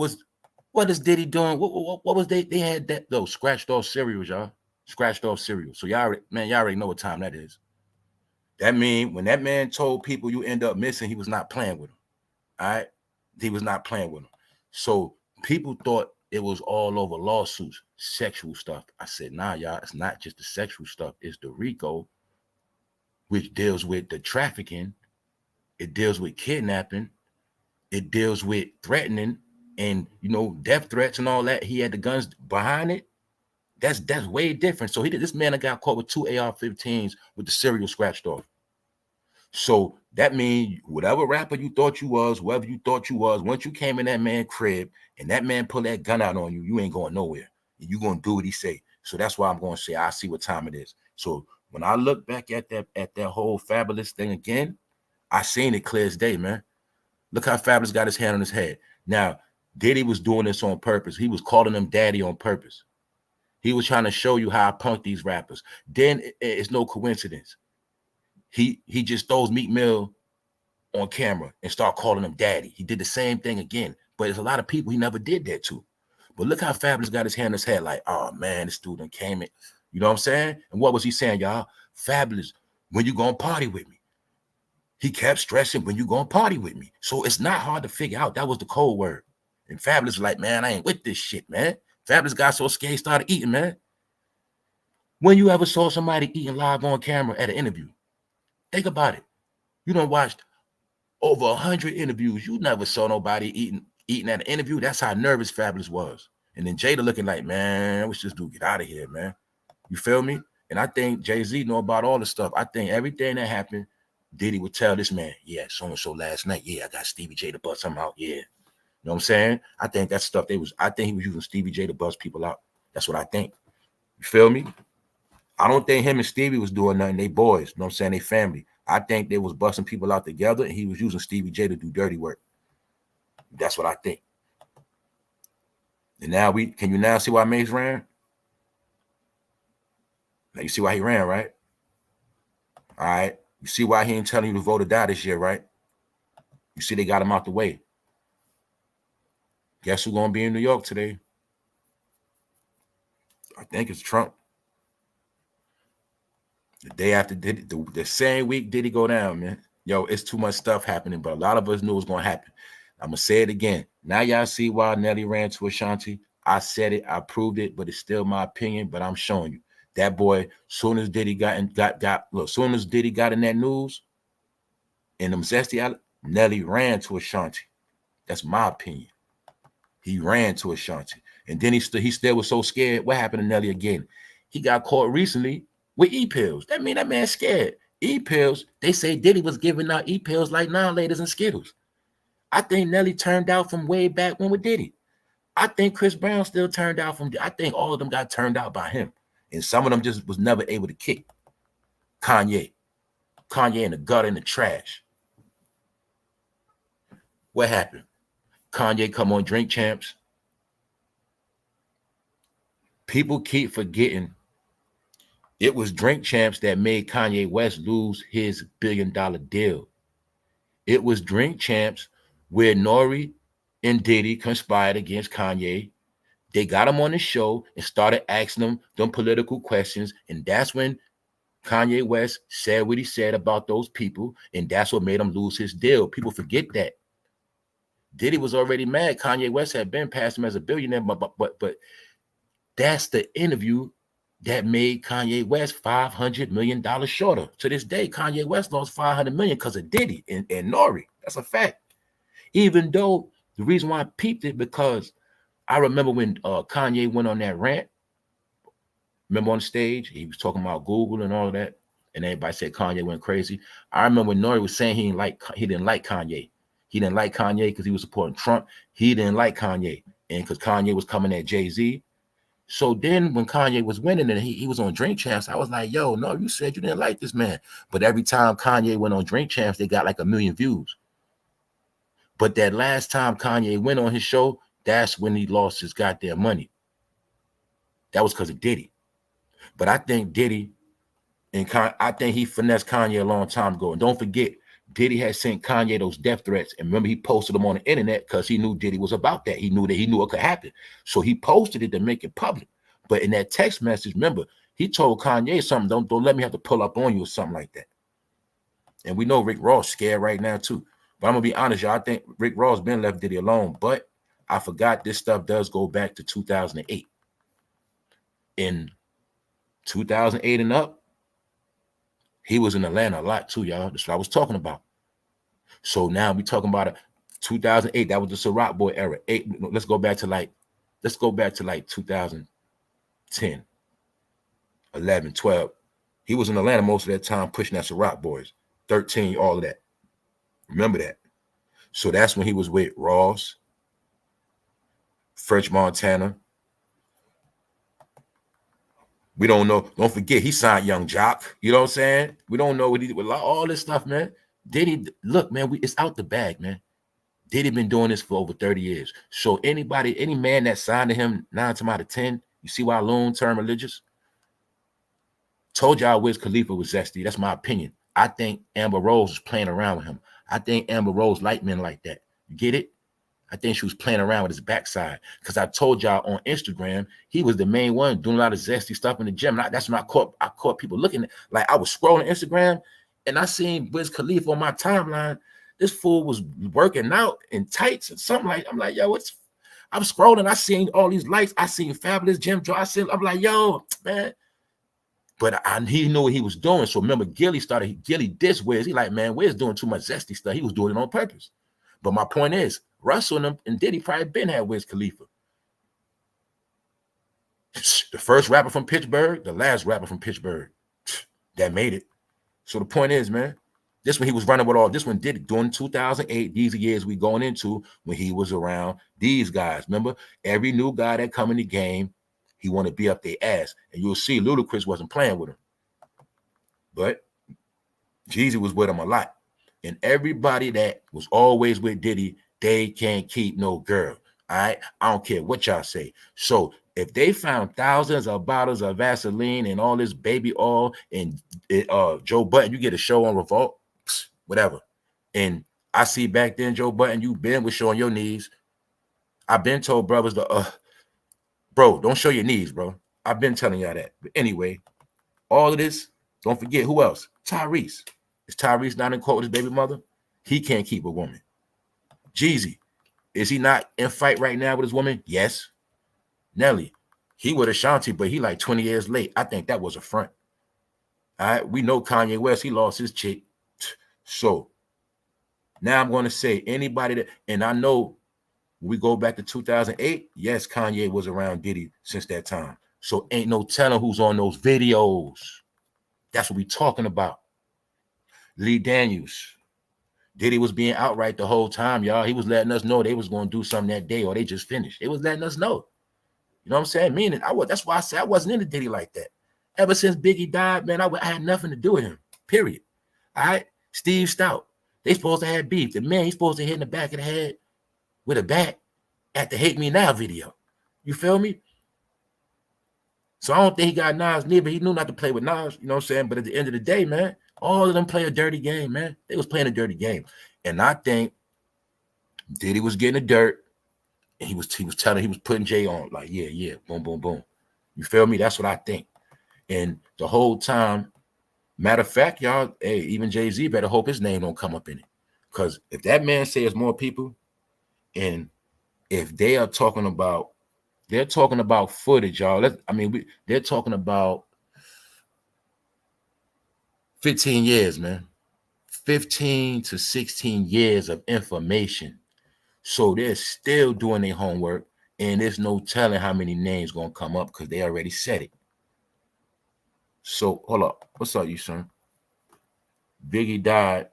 A: is Diddy doing? What was they had that, those scratched off cereals, y'all. Scratched off cereal. So y'all already know what time that is. That means when that man told people you end up missing, he was not playing with them. All right? He was not playing with them. So people thought it was all over lawsuits, sexual stuff. I said, nah, y'all, it's not just the sexual stuff. It's the RICO, which deals with the trafficking. It deals with kidnapping. It deals with threatening and, death threats and all that. He had the guns behind it. That's way different. So this man got caught with 2 AR-15's with the serial scratched off. So that means whatever rapper you thought you was, whoever you thought you was, once you came in that man's crib and that man pulled that gun out on you, you ain't going nowhere. You're going to do what he say. So that's why I'm going to say, I see what time it is. So when I look back at that whole Fabulous thing again, I seen it clear as day, man. Look how Fabulous got his hand on his head. Now, Diddy was doing this on purpose. He was calling them daddy on purpose. He was trying to show you how I punk these rappers. Then it's no coincidence. He just throws Meek Mill on camera and start calling him daddy. He did the same thing again. But there's a lot of people he never did that to. But look how Fabulous got his hand on his head like, oh, man, this dude done came in. You know what I'm saying? And what was he saying, y'all? Fabulous, when you gonna party with me? He kept stressing, when you gonna party with me? So it's not hard to figure out. That was the code word. And Fabulous was like, man, I ain't with this shit, man. Fabulous got so scared he started eating, man. When you ever saw somebody eating live on camera at an interview? Think about it. You done watched over 100 interviews. You never saw nobody eating at an interview. That's how nervous Fabulous was. And then Jada looking like, man, I wish this dude get out of here, man. You feel me? And I think Jay-Z know about all the stuff. I think everything that happened, Diddy would tell this man, yeah, so-and-so last night, yeah, I got Stevie J to bust him out, yeah. You know what I'm saying? I think that stuff I think he was using Stevie J to bust people out. That's what I think. You feel me? I don't think him and Stevie was doing nothing. They boys, you know what I'm saying? They family. I think they was busting people out together and he was using Stevie J to do dirty work. That's what I think. And now can you now see why Mace ran? Now you see why he ran, right? All right. You see why he ain't telling you to vote or die this year, right? You see they got him out the way. Guess who's going to be in New York today? I think it's Trump. The day after Diddy, the same week Diddy go down, man. Yo, it's too much stuff happening, but a lot of us knew it was going to happen. I'm going to say it again. Now y'all see why Nelly ran to Ashanti. I said it, I proved it, but it's still my opinion, but I'm showing you. That boy, soon as Diddy got in that news, and them zesty out, Nelly ran to Ashanti. That's my opinion. He ran to Ashanti. And then he still was so scared. What happened to Nelly again? He got caught recently with E-pills. That mean that man's scared. E-pills, they say Diddy was giving out E-pills like non-laters and Skittles. I think Nelly turned out from way back when with Diddy. I think Chris Brown still turned out from, I think all of them got turned out by him. And some of them just was never able to kick. Kanye in the gutter, in the trash. What happened? Kanye come on Drink Champs. People keep forgetting it was Drink Champs that made Kanye West lose his $1 billion deal. It was Drink Champs where Nori and Diddy conspired against Kanye. They got him on the show and started asking him them political questions. And that's when Kanye West said what he said about those people. And that's what made him lose his deal. People forget that. Diddy was already mad. Kanye West had been past him as a billionaire, but that's the interview that made Kanye West $500 million shorter. To this day, Kanye West lost $500 million because of Diddy and Nori. That's a fact. Even though the reason why I peeped it, because I remember when Kanye went on that rant. Remember on stage, he was talking about Google and all of that, and everybody said Kanye went crazy. I remember when Nori was saying he didn't like Kanye. He didn't like Kanye because he was supporting Trump. He didn't like Kanye, and because Kanye was coming at Jay-Z. So then when Kanye was winning and he was on Drink Champs, I was like, yo, no, you said you didn't like this man. But every time Kanye went on Drink Champs, they got like 1 million views. But that last time Kanye went on his show, that's when he lost his goddamn money. That was because of Diddy. But I think Diddy and I think he finessed Kanye a long time ago. And don't forget, Diddy had sent Kanye those death threats. And remember, he posted them on the internet because he knew Diddy was about that. He knew it could happen. So he posted it to make it public. But in that text message, remember, he told Kanye something, don't let me have to pull up on you or something like that. And we know Rick Ross scared right now too. But I'm going to be honest, y'all, I think Rick Ross been left Diddy alone. But I forgot this stuff does go back to 2008. In 2008 and up, he was in Atlanta a lot too, y'all. That's what I was talking about. So now we talking about 2008. That was the Ciroc Boy era. Let's go back to like 2010, 11, 12. He was in Atlanta most of that time pushing that Ciroc Boys. 13, all of that. Remember that. So that's when he was with Ross, French Montana. We don't know. Don't forget, he signed Young Jock. You know what I'm saying? We don't know what he did with all this stuff, man. Diddy, look, man, it's out the bag, man. Diddy been doing this for over 30 years. So any man that signed to him 9 times out of 10, you see why Loon turned religious? Told y'all Wiz Khalifa was zesty. That's my opinion. I think Amber Rose was playing around with him. I think Amber Rose liked men like that. You get it? I think she was playing around with his backside because I told y'all on Instagram, he was the main one doing a lot of zesty stuff in the gym. And that's when I caught people looking at, like I was scrolling Instagram and I seen Wiz Khalifa on my timeline. This fool was working out in tights and something like, I'm like, yo, I'm scrolling. I seen all these likes. I seen Fabulous Jim Joe. I'm like, yo, man. But he knew what he was doing. So remember, Gilly dissed Wiz. He like, man, Wiz doing too much zesty stuff. He was doing it on purpose. But my point is, Russell and Diddy probably been had Wiz Khalifa. The first rapper from Pittsburgh, the last rapper from Pittsburgh that made it. So the point is, man, this when he was running with all this one Diddy during 2008. These are years we going into when he was around these guys. Remember, every new guy that come in the game, he want to be up their ass. And you'll see Ludacris wasn't playing with him. But Jeezy was with him a lot. And everybody that was always with Diddy, they can't keep no girl. All right. I don't care what y'all say. So if they found thousands of bottles of Vaseline and all this baby oil and Joe Budden, you get a show on Revolt, whatever. And I see back then, Joe Budden, you been with showing your knees. I've been told brothers to, bro, don't show your knees, bro. I've been telling y'all that. But anyway, all of this, don't forget who else? Tyrese. Is Tyrese not in court with his baby mother? He can't keep a woman. Jeezy, is he not in fight right now with his woman? Yes. Nelly, he with Ashanti, but he like 20 years late. I think that was a front. All right, we know Kanye West, he lost his chick. So now I'm going to say anybody that, and I know when we go back to 2008, yes, Kanye was around Diddy since that time. So ain't no telling who's on those videos. That's what we talking about. Lee Daniels, Diddy was being outright the whole time, y'all. He was letting us know they was going to do something that day or they just finished. They was letting us know. You know what I'm saying? Meaning, that's why I said I wasn't into Diddy like that. Ever since Biggie died, man, I had nothing to do with him, period. All right? Steve Stout, they supposed to have beef. The man, he's supposed to hit in the back of the head with a bat at the Hate Me Now video. You feel me? So I don't think he got Nas neither. He knew not to play with Nas, you know what I'm saying? But at the end of the day, man, all of them play a dirty game, man. They was playing a dirty game. And I think Diddy was getting the dirt. And he was putting Jay on, like, yeah, boom, boom, boom. You feel me? That's what I think. And the whole time, matter of fact, y'all, hey, even Jay-Z better hope his name don't come up in it. Because if that man says more people, and if they're talking about footage, y'all. They're talking about 15 years, man. 15 to 16 years of information. So they're still doing their homework, and there's no telling how many names gonna come up because they already said it. So hold up. What's up, you son? Biggie died.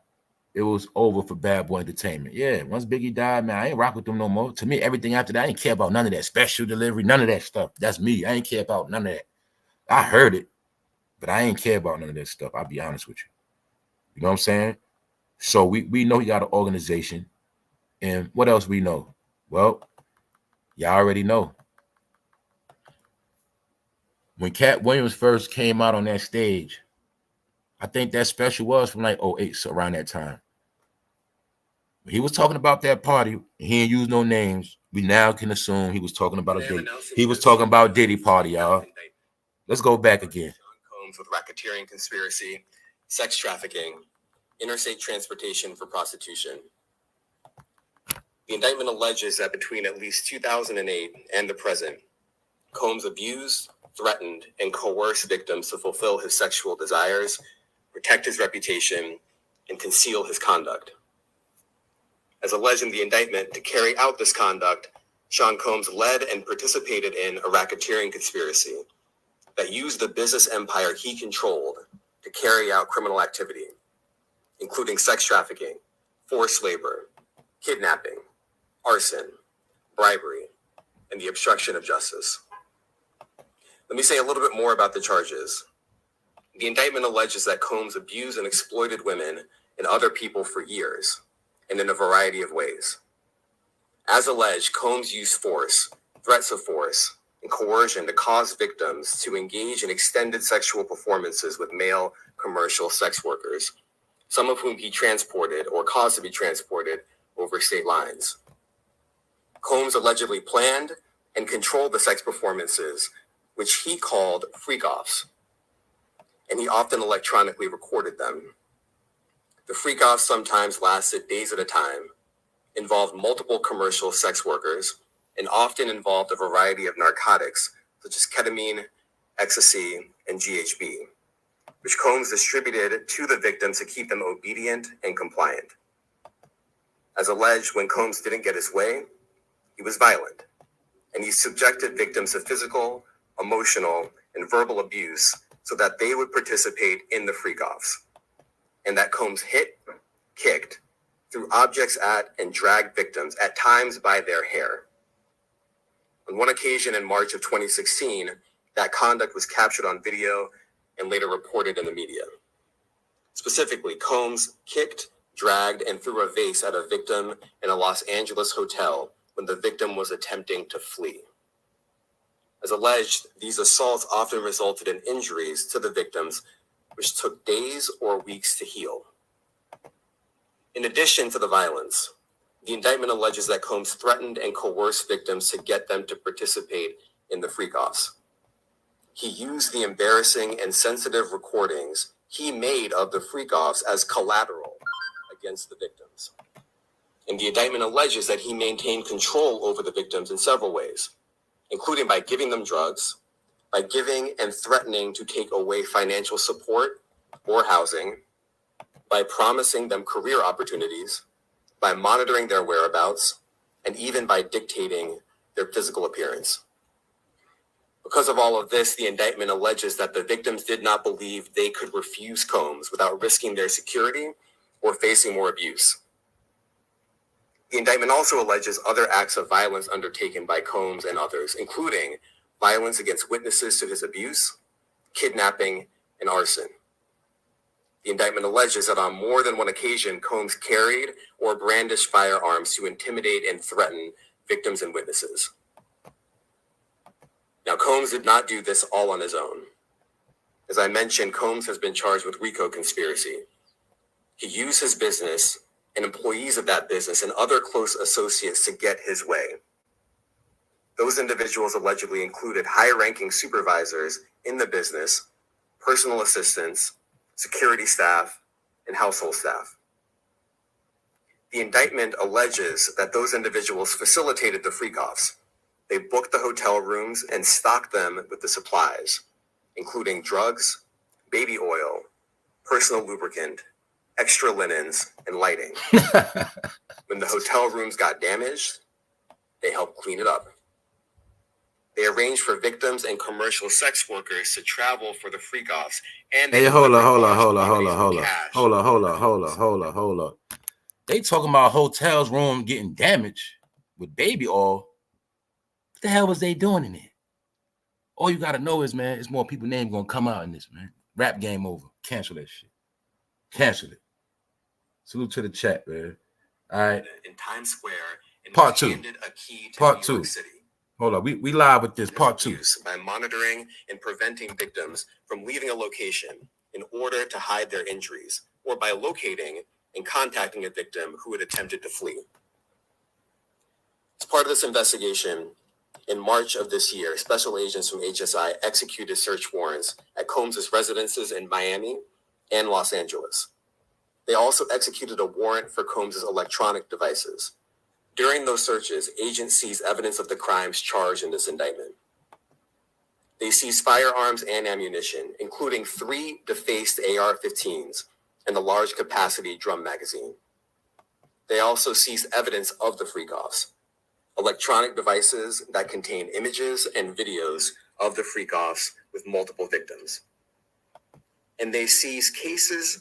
A: It was over for Bad Boy Entertainment. Yeah, once Biggie died, man, I ain't rock with them no more. To me, everything after that, I ain't care about none of that special delivery, none of that stuff. That's me. I ain't care about none of that. I heard it, but I ain't care about none of that stuff. I'll be honest with you. You know what I'm saying? So we know he got an organization. And what else we know? Well, y'all already know. When Cat Williams first came out on that stage, I think that special was from like 08, so around that time. He was talking about that party. He ain't used no names. We now can assume he was talking about a Diddy. He was talking about Diddy party, y'all. Let's go back again.
B: Combs with racketeering conspiracy, sex trafficking, interstate transportation for prostitution. The indictment alleges that between at least 2008 and the present, Combs abused, threatened, and coerced victims to fulfill his sexual desires, protect his reputation, and conceal his conduct. As alleged in the indictment, to carry out this conduct, Sean Combs led and participated in a racketeering conspiracy that used the business empire he controlled to carry out criminal activity, including sex trafficking, forced labor, kidnapping, arson, bribery, and the obstruction of justice. Let me say a little bit more about the charges. The indictment alleges that Combs abused and exploited women and other people for years, and in a variety of ways. As alleged, Combs used force, threats of force, and coercion to cause victims to engage in extended sexual performances with male commercial sex workers, some of whom he transported or caused to be transported over state lines. Combs allegedly planned and controlled the sex performances, which he called freak-offs, and he often electronically recorded them. The freak-offs sometimes lasted days at a time, involved multiple commercial sex workers, and often involved a variety of narcotics, such as ketamine, ecstasy, and GHB, which Combs distributed to the victims to keep them obedient and compliant. As alleged, when Combs didn't get his way, he was violent, and he subjected victims to physical, emotional, and verbal abuse so that they would participate in the freak-offs, and that Combs hit, kicked, threw objects at, and dragged victims, at times by their hair. On one occasion in March of 2016, that conduct was captured on video and later reported in the media. Specifically, Combs kicked, dragged, and threw a vase at a victim in a Los Angeles hotel when the victim was attempting to flee. As alleged, these assaults often resulted in injuries to the victims, which took days or weeks to heal. In addition to the violence, the indictment alleges that Combs threatened and coerced victims to get them to participate in the freak-offs. He used the embarrassing and sensitive recordings he made of the freak-offs as collateral against the victims. And the indictment alleges that he maintained control over the victims in several ways, including by giving them drugs, by giving and threatening to take away financial support or housing, by promising them career opportunities, by monitoring their whereabouts, and even by dictating their physical appearance. Because of all of this, the indictment alleges that the victims did not believe they could refuse Combs without risking their security or facing more abuse. The indictment also alleges other acts of violence undertaken by Combs and others, including violence against witnesses to his abuse, kidnapping, and arson. The indictment alleges that on more than one occasion, Combs carried or brandished firearms to intimidate and threaten victims and witnesses. Now, Combs did not do this all on his own. As I mentioned, Combs has been charged with RICO conspiracy. He used his business and employees of that business and other close associates to get his way. Those individuals allegedly included high-ranking supervisors in the business, personal assistants, security staff, and household staff. The indictment alleges that those individuals facilitated the freak-offs. They booked the hotel rooms and stocked them with the supplies, including drugs, baby oil, personal lubricant, extra linens, and lighting. When the hotel rooms got damaged, they helped clean it up. They arranged for victims and commercial sex workers to travel for the freak-offs. And
A: hey, hold up. They talking about hotels room getting damaged with baby oil. What the hell was they doing in there? All you gotta know is, man, it's more people names gonna come out in this, man. Rap game over. Cancel that shit. Cancel it. Salute to the chat, man. All right.
B: In Times Square, and
A: Part 2.
B: handed a key to
A: Part
B: New
A: 2.
B: York City.
A: Hold on, we live with this part 2.
B: By monitoring and preventing victims from leaving a location in order to hide their injuries, or by locating and contacting a victim who had attempted to flee. As part of this investigation, in March of this year, special agents from HSI executed search warrants at Combs' residences in Miami and Los Angeles. They also executed a warrant for Combs' electronic devices. During those searches, agents seized evidence of the crimes charged in this indictment. They seized firearms and ammunition, including 3 defaced AR-15's and a large capacity drum magazine. They also seized evidence of the freak-offs, electronic devices that contain images and videos of the freak-offs with multiple victims. And they seized cases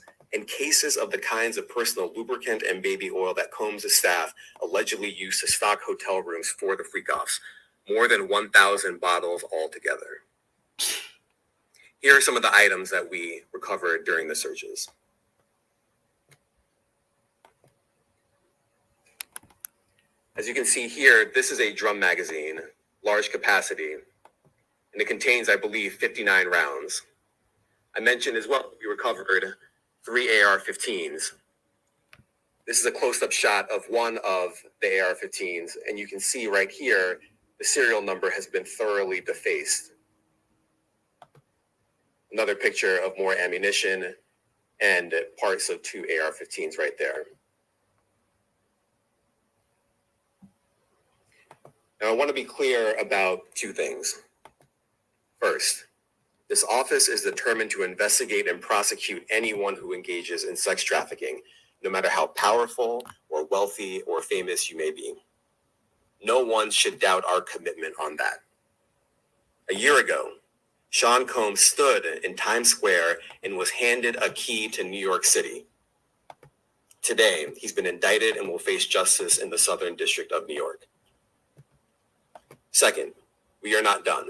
B: of the kinds of personal lubricant and baby oil that Combs' staff allegedly used to stock hotel rooms for the freak-offs, more than 1,000 bottles altogether. Here are some of the items that we recovered during the searches. As you can see here, this is a drum magazine, large capacity, and it contains, I believe, 59 rounds. I mentioned as well, we recovered 3 AR-15's. This is a close-up shot of one of the AR-15's, and you can see right here, the serial number has been thoroughly defaced. Another picture of more ammunition and parts of 2 AR-15's right there. Now, I want to be clear about 2 things. First, this office is determined to investigate and prosecute anyone who engages in sex trafficking, no matter how powerful or wealthy or famous you may be. No one should doubt our commitment on that. A year ago, Sean Combs stood in Times Square and was handed a key to New York City. Today, he's been indicted and will face justice in the Southern District of New York. Second, we are not done.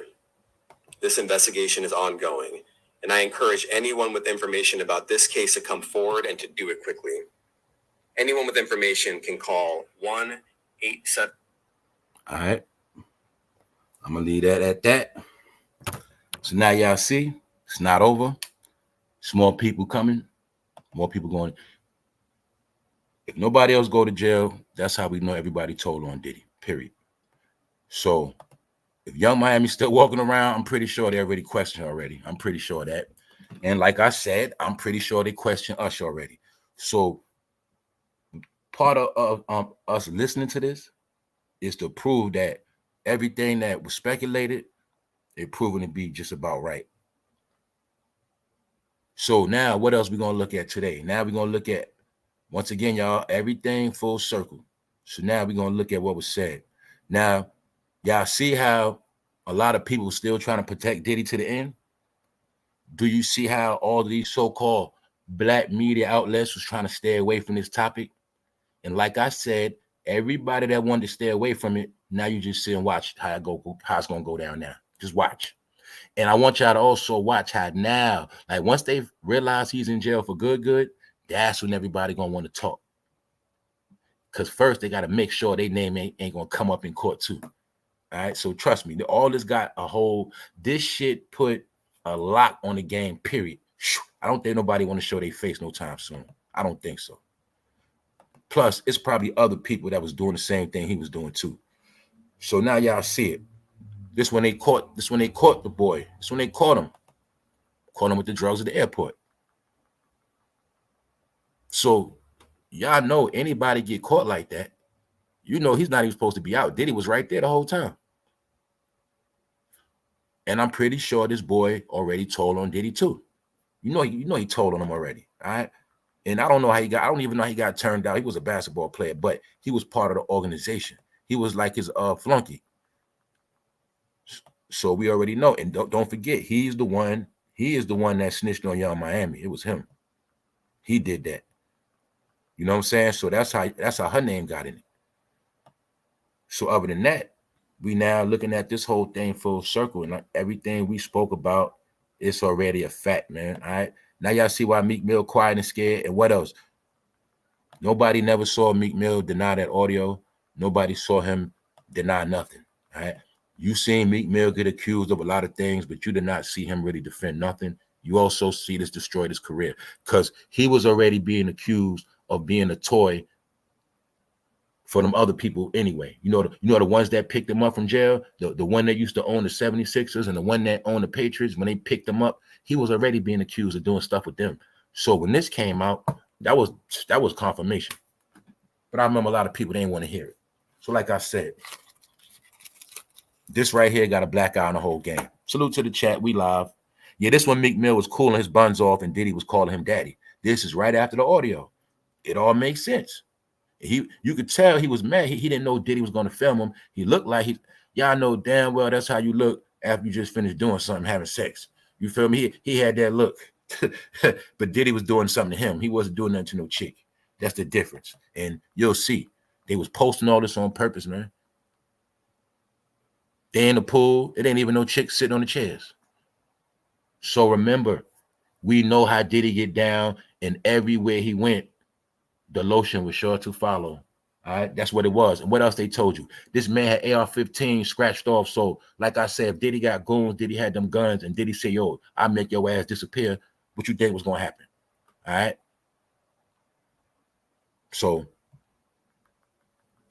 B: This investigation is ongoing, and I encourage anyone with information about this case to come forward and to do it quickly. Anyone with information can call 1-877.
A: All right. I'm going to leave that at that. So now y'all see, it's not over. It's more people coming, more people going. If nobody else go to jail, that's how we know everybody told on Diddy, period. So if Young Miami's still walking around, I'm pretty sure they already questioned already. I'm pretty sure of that. And like I said, I'm pretty sure they questioned us already. So part of us listening to this is to prove that everything that was speculated, it proven to be just about right. So now what else we going to look at today? Now we're going to look at, once again, y'all, everything full circle. So now we're going to look at what was said. Now, y'all see how a lot of people still trying to protect Diddy to the end? Do you see how all these so-called black media outlets was trying to stay away from this topic? And like I said, Everybody that wanted to stay away from it, now you just sit and watch how it's gonna go down now. Just watch. And I want y'all to also watch how now, like once they realize he's in jail for good, that's when everybody gonna want to talk. Because first they gotta make sure their name ain't gonna come up in court too. All right, so trust me, all this got a whole, this shit put a lock on the game, period. I don't think nobody want to show their face no time soon. I don't think so. Plus, it's probably other people that was doing the same thing he was doing too. So now y'all see it. This when they caught the boy. This when they caught him. Caught him with the drugs at the airport. So y'all know anybody get caught like that, you know he's not even supposed to be out. Diddy was right there the whole time. And I'm pretty sure this boy already told on Diddy too. You know he told on him already. All right. And I don't know how I don't even know how he got turned out. He was a basketball player, but he was part of the organization. He was like his flunky. So we already know. And don't forget, he is the one that snitched on Young Miami. It was him. He did that. You know what I'm saying? So that's how her name got in it. So other than that, we now looking at this whole thing full circle, and everything we spoke about, it's already a fact, man. All right. Now y'all see why Meek Mill quiet and scared. And what else? Nobody never saw Meek Mill deny that audio. Nobody saw him deny nothing. All right. You seen Meek Mill get accused of a lot of things, but you did not see him really defend nothing. You also see this destroyed his career because he was already being accused of being a toy for them other people anyway. You know the ones that picked him up from jail, the one that used to own the 76ers and the one that owned the Patriots, when they picked him up, he was already being accused of doing stuff with them. So when this came out, that was confirmation. But I remember a lot of people, they didn't want to hear it. So like I said, this right here got a black eye on the whole game. Salute to the chat. We live. Yeah, this one Meek Mill was cooling his buns off and Diddy was calling him daddy. This is right after the audio. It all makes sense. You could tell he was mad. He didn't know Diddy was going to film him. He looked like y'all know damn well that's how you look after you just finished doing something, having sex. You feel me? He had that look. But Diddy was doing something to him. He wasn't doing nothing to no chick. That's the difference. And you'll see. They was posting all this on purpose, man. They in the pool. It ain't even no chicks sitting on the chairs. So remember, we know how Diddy get down, and everywhere he went, the lotion was sure to follow. All right, that's what it was. And what else they told you? This man had AR-15 scratched off. So, like I said, if Diddy got goons, Diddy had them guns, and Diddy say, "Yo, I'll make your ass disappear," what you think was gonna happen? All right. So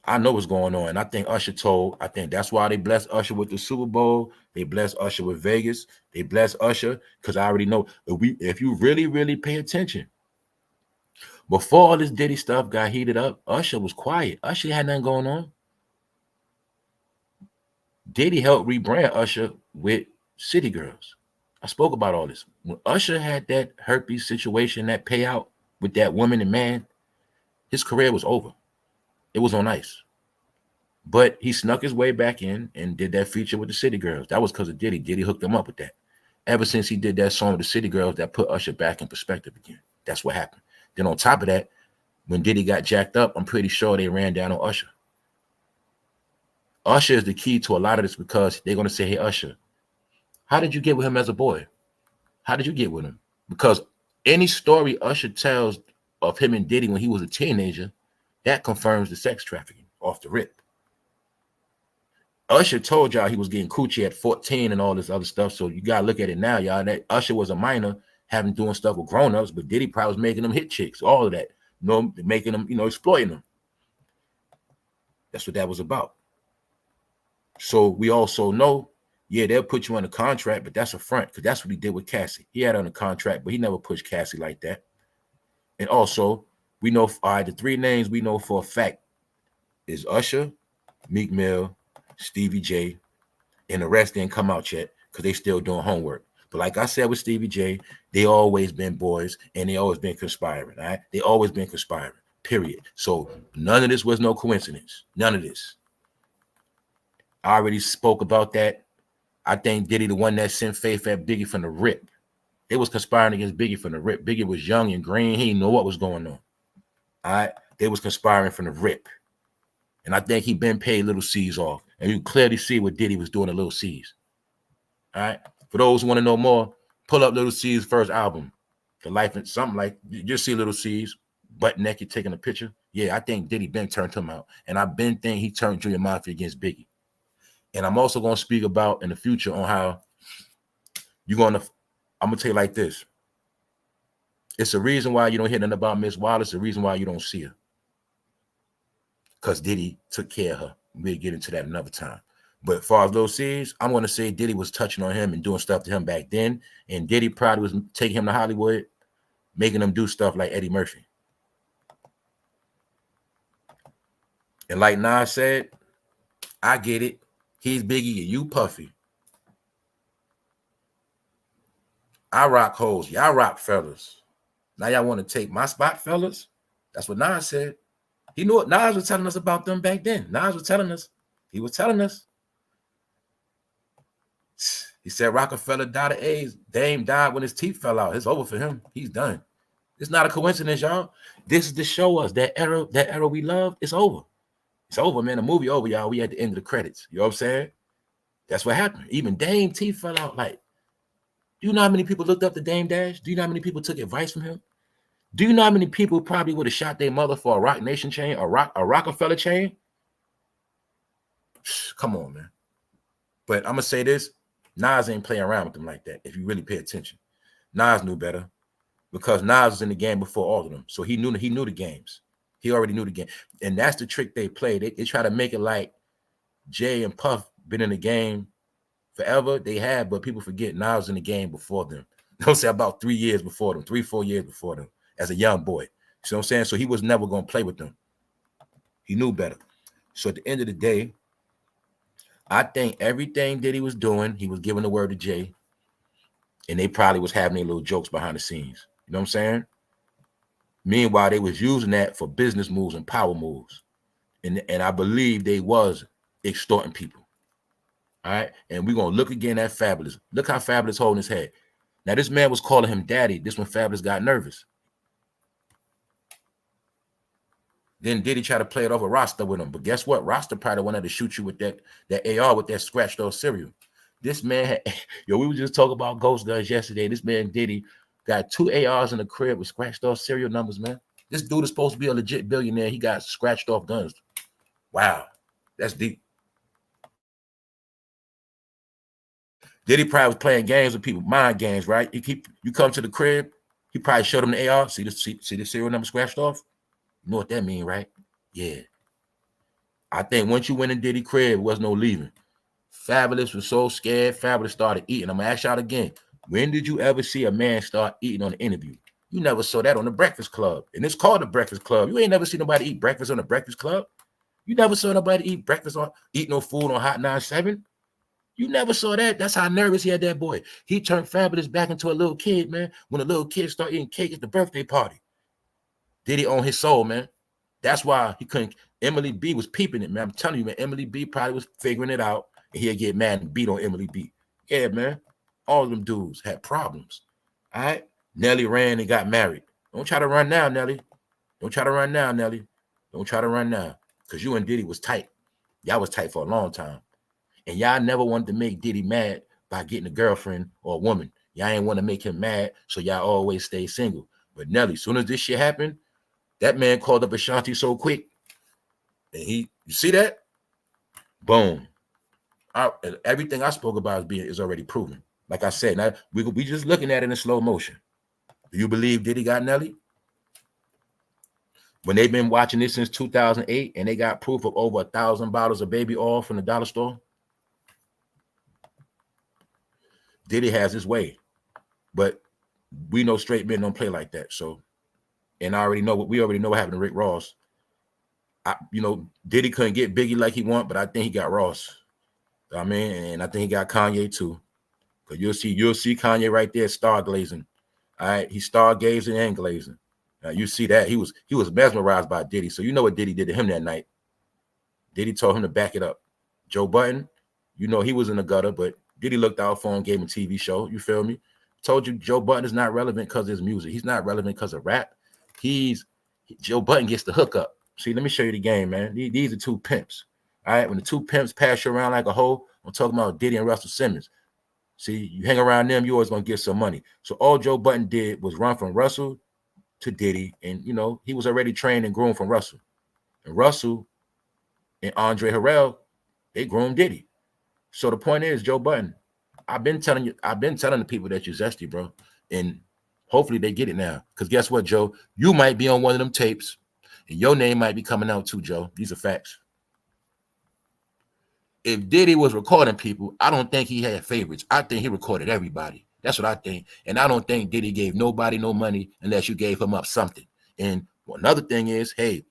A: I know what's going on. I think that's why they blessed Usher with the Super Bowl. They blessed Usher with Vegas. They blessed Usher because I already know if you really, really pay attention. Before all this Diddy stuff got heated up, Usher was quiet. Usher had nothing going on. Diddy helped rebrand Usher with City Girls. I spoke about all this. When Usher had that herpes situation, that payout with that woman and man, his career was over. It was on ice. But he snuck his way back in and did that feature with the City Girls. That was because of Diddy. Diddy hooked him up with that. Ever since he did that song with the City Girls, that put Usher back in perspective again. That's what happened. Then on top of that, when Diddy got jacked up, I'm pretty sure they ran down on Usher. Usher is the key to a lot of this because they're going to say, "Hey, Usher, how did you get with him as a boy? How did you get with him?" Because any story Usher tells of him and Diddy when he was a teenager, that confirms the sex trafficking off the rip. Usher told y'all he was getting coochie at 14 and all this other stuff. So you got to look at it now, y'all. That Usher was a minor doing stuff with grown-ups, but Diddy probably was making them hit chicks, all of that. Making them, exploiting them. That's what that was about. So we also know, yeah, they'll put you on a contract, but that's a front because that's what he did with Cassie. He had on a contract, but he never pushed Cassie like that. And also, we know, all right, the three names we know for a fact is Usher, Meek Mill, Stevie J, and the rest didn't come out yet because they still doing homework. But like I said with Stevie J, they always been boys and they always been conspiring. All right, they always been conspiring. Period. So none of this was no coincidence. None of this. I already spoke about that. I think Diddy the one that sent Faith at Biggie from the rip. They was conspiring against Biggie from the rip. Biggie was young and green. He didn't know what was going on. All right, they was conspiring from the rip. And I think he been paid Little C's off. And you clearly see what Diddy was doing to Little C's. All right. For those who want to know more, pull up Little C's first album, The Life and something like, you just see Little C's butt naked taking a picture. Yeah, I think Diddy been turned him out. And I've been thinking he turned Junior Mafia against Biggie. And I'm also going to speak about in the future on how I'm going to tell you like this. It's a reason why you don't hear nothing about Miss Wallace. The reason why you don't see her. Because Diddy took care of her. We'll get into that another time. But as far as Lil C's, I'm going to say Diddy was touching on him and doing stuff to him back then. And Diddy probably was taking him to Hollywood, making him do stuff like Eddie Murphy. And like Nas said, I get it. He's Biggie and you Puffy. I rock hoes. Y'all rock fellas. Now y'all want to take my spot, fellas? That's what Nas said. He knew what Nas was telling us about them back then. Nas was telling us. He was telling us. He said Rockefeller died of AIDS. Dame died when his teeth fell out. It's over for him. He's done. It's not a coincidence, y'all. This is to show us that era we loved. It's over. It's over, man. The movie over, y'all. We at the end of the credits. You know what I'm saying? That's what happened. Even Dame teeth fell out. Like, do you know how many people looked up to Dame Dash? Do you know how many people took advice from him? Do you know how many people probably would have shot their mother for a Rock Nation chain, a Rockefeller chain? Come on, man. But I'm going to say this. Nas ain't playing around with them like that, if you really pay attention. Nas knew better because Nas was in the game before all of them. So he knew the games. He already knew the game. And that's the trick they play. They try to make it like Jay and Puff been in the game forever. They have, but people forget Nas was in the game before them. Don't say about 3 years before them, 3-4 years before them. As a young boy. You know what I'm saying? So he was never going to play with them. He knew better. So at the end of the day, I think everything that he was doing, he was giving the word to Jay. And they probably was having their little jokes behind the scenes. You know what I'm saying? Meanwhile, they was using that for business moves and power moves. And I believe they was extorting people. All right? And we're going to look again at Fabulous. Look how Fabulous holding his head. Now, this man was calling him daddy. This when Fabulous got nervous. Then Diddy tried to play it over Rasta with him. But guess what? Rasta probably wanted to shoot you with that AR with that scratched off cereal. This man had, we were just talking about ghost guns yesterday. This man Diddy got 2 ARs in the crib with scratched off serial numbers, man. This dude is supposed to be a legit billionaire. He got scratched off guns. Wow. That's deep. Diddy probably was playing games with people, mind games, right? You come to the crib, he probably showed him the AR. See the serial number scratched off? You know what that mean, right? Yeah. I think once you went in Diddy crib, there was no leaving. Fabulous was so scared, Fabulous started eating. I'm going to ask y'all again. When did you ever see a man start eating on an interview? You never saw that on the Breakfast Club. And it's called the Breakfast Club. You ain't never seen nobody eat breakfast on the Breakfast Club. You never saw nobody eat no food on Hot 97. You never saw that. That's how nervous he had that boy. He turned Fabulous back into a little kid, man. When a little kid started eating cake at the birthday party. Diddy on his soul, man. That's why he couldn't. Emily B was peeping it, man. I'm telling you, man. Emily B probably was figuring it out, and he'll get mad and beat on Emily B. Yeah, man. All of them dudes had problems. All right. Nelly ran and got married. Don't try to run now, Nelly. Don't try to run now, Nelly. Don't try to run now, because you and Diddy was tight. Y'all was tight for a long time, and y'all never wanted to make Diddy mad by getting a girlfriend or a woman. Y'all ain't want to make him mad, so y'all always stay single. But Nelly, as soon as this shit happened, that man called up Ashanti so quick. And you see that? Boom. Everything I spoke about is already proven. Like I said, now we just looking at it in slow motion. Do you believe Diddy got Nelly? When they've been watching this since 2008 and they got proof of over 1,000 bottles of baby oil from the dollar store? Diddy has his way. But we know straight men don't play like that. So, and we already know what happened to Rick Ross. Diddy couldn't get Biggie like he want, but I think he got Ross. I mean, and I think he got Kanye too. Because you'll see Kanye right there stargazing. All right, he's stargazing and glazing. You see that he was mesmerized by Diddy. So you know what Diddy did to him that night. Diddy told him to back it up. Joe Budden, he was in the gutter, but Diddy looked out for him, gave him a TV show. You feel me? Told you Joe Budden is not relevant because of his music. He's not relevant because of rap. Joe Budden gets the hookup. See, let me show you the game, man. These are two pimps. All right, when the two pimps pass you around like a hoe, I'm talking about Diddy and Russell Simmons. See, you hang around them, you always gonna get some money. So all Joe Budden did was run from Russell to Diddy, and you know he was already trained and groomed from Russell. And Russell and Andre Harrell, they groomed Diddy. So the point is, Joe Budden, I've been telling the people that you're zesty, bro, and hopefully they get it now. Because guess what, Joe? You might be on one of them tapes, and your name might be coming out too, Joe. These are facts. If Diddy was recording people, I don't think he had favorites. I think he recorded everybody. That's what I think. And I don't think Diddy gave nobody no money unless you gave him up something. And another thing is, hey,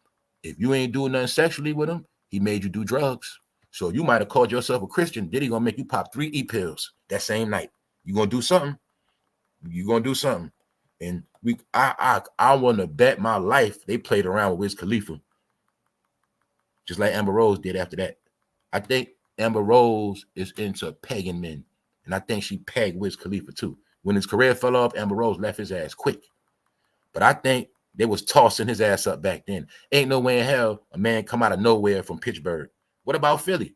A: if you ain't doing nothing sexually with him, he made you do drugs. So you might have called yourself a Christian. Diddy gonna make you pop 3 E-pills that same night. You gonna do something. You gonna do something. And I want to bet my life they played around with Wiz Khalifa, just like Amber Rose did after that. I think Amber Rose is into pegging men, and I think she pegged Wiz Khalifa too. When his career fell off, Amber Rose left his ass quick. But I think they was tossing his ass up back then. Ain't no way in hell a man come out of nowhere from Pittsburgh. What about Philly?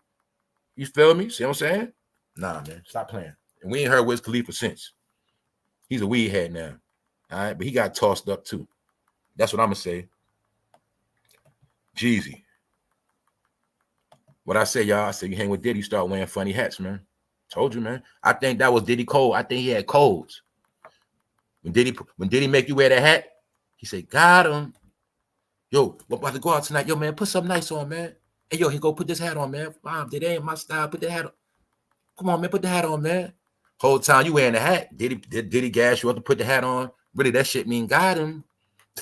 A: You feel me? See what I'm saying? Nah, man, stop playing. And we ain't heard Wiz Khalifa since. He's a weed head now. All right, but he got tossed up too. That's what I'm gonna say. Jeezy. What I say, y'all, I said you hang with Diddy, start wearing funny hats, man. Told you, man. I think that was Diddy code. I think he had codes. When Diddy make you wear that hat, he said, got him. Yo, we're about to go out tonight. Yo, man, put something nice on, man. Hey, yo, he go put this hat on, man. Mom, that ain't my style. Put the hat on. Come on, man, put the hat on, man. Whole time you wearing the hat. Diddy gas you up to put the hat on. Really, that shit mean got him.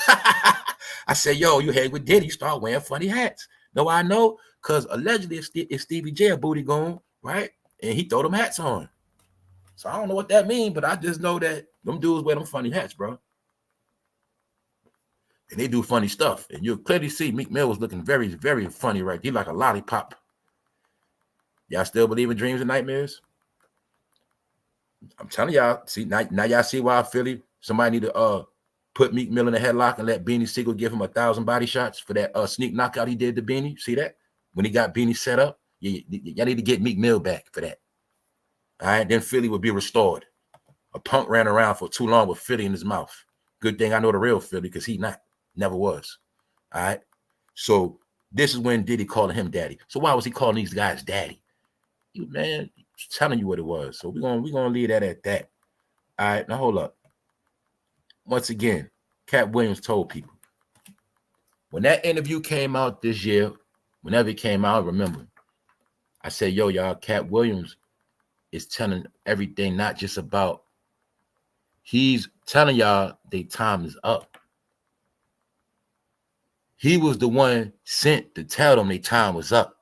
A: I said, yo, you hang with Diddy, you start wearing funny hats. No, I know. Because allegedly it's Stevie J a booty gone, right? And he throw them hats on. So I don't know what that means, but I just know that them dudes wear them funny hats, bro. And they do funny stuff. And you'll clearly see Meek Mill was looking very, very funny, right? He like a lollipop. Y'all still believe in dreams and nightmares? I'm telling y'all, see, now y'all see why I feel it. Somebody need to put Meek Mill in a headlock and let Beanie Siegel give him 1,000 body shots for that sneak knockout he did to Beanie. See that? When he got Beanie set up, y'all need to get Meek Mill back for that. All right, then Philly would be restored. A punk ran around for too long with Philly in his mouth. Good thing I know the real Philly because he never was. All right, so this is when Diddy calling him daddy. So why was he calling these guys daddy? You man, telling you what it was. So we're gonna leave that at that. All right, now hold up. Once again, Cat Williams told people when that interview came out this year. Whenever it came out, remember, I said, yo, y'all, Cat Williams is telling everything, not just about, he's telling y'all their time is up. He was the one sent to tell them their time was up.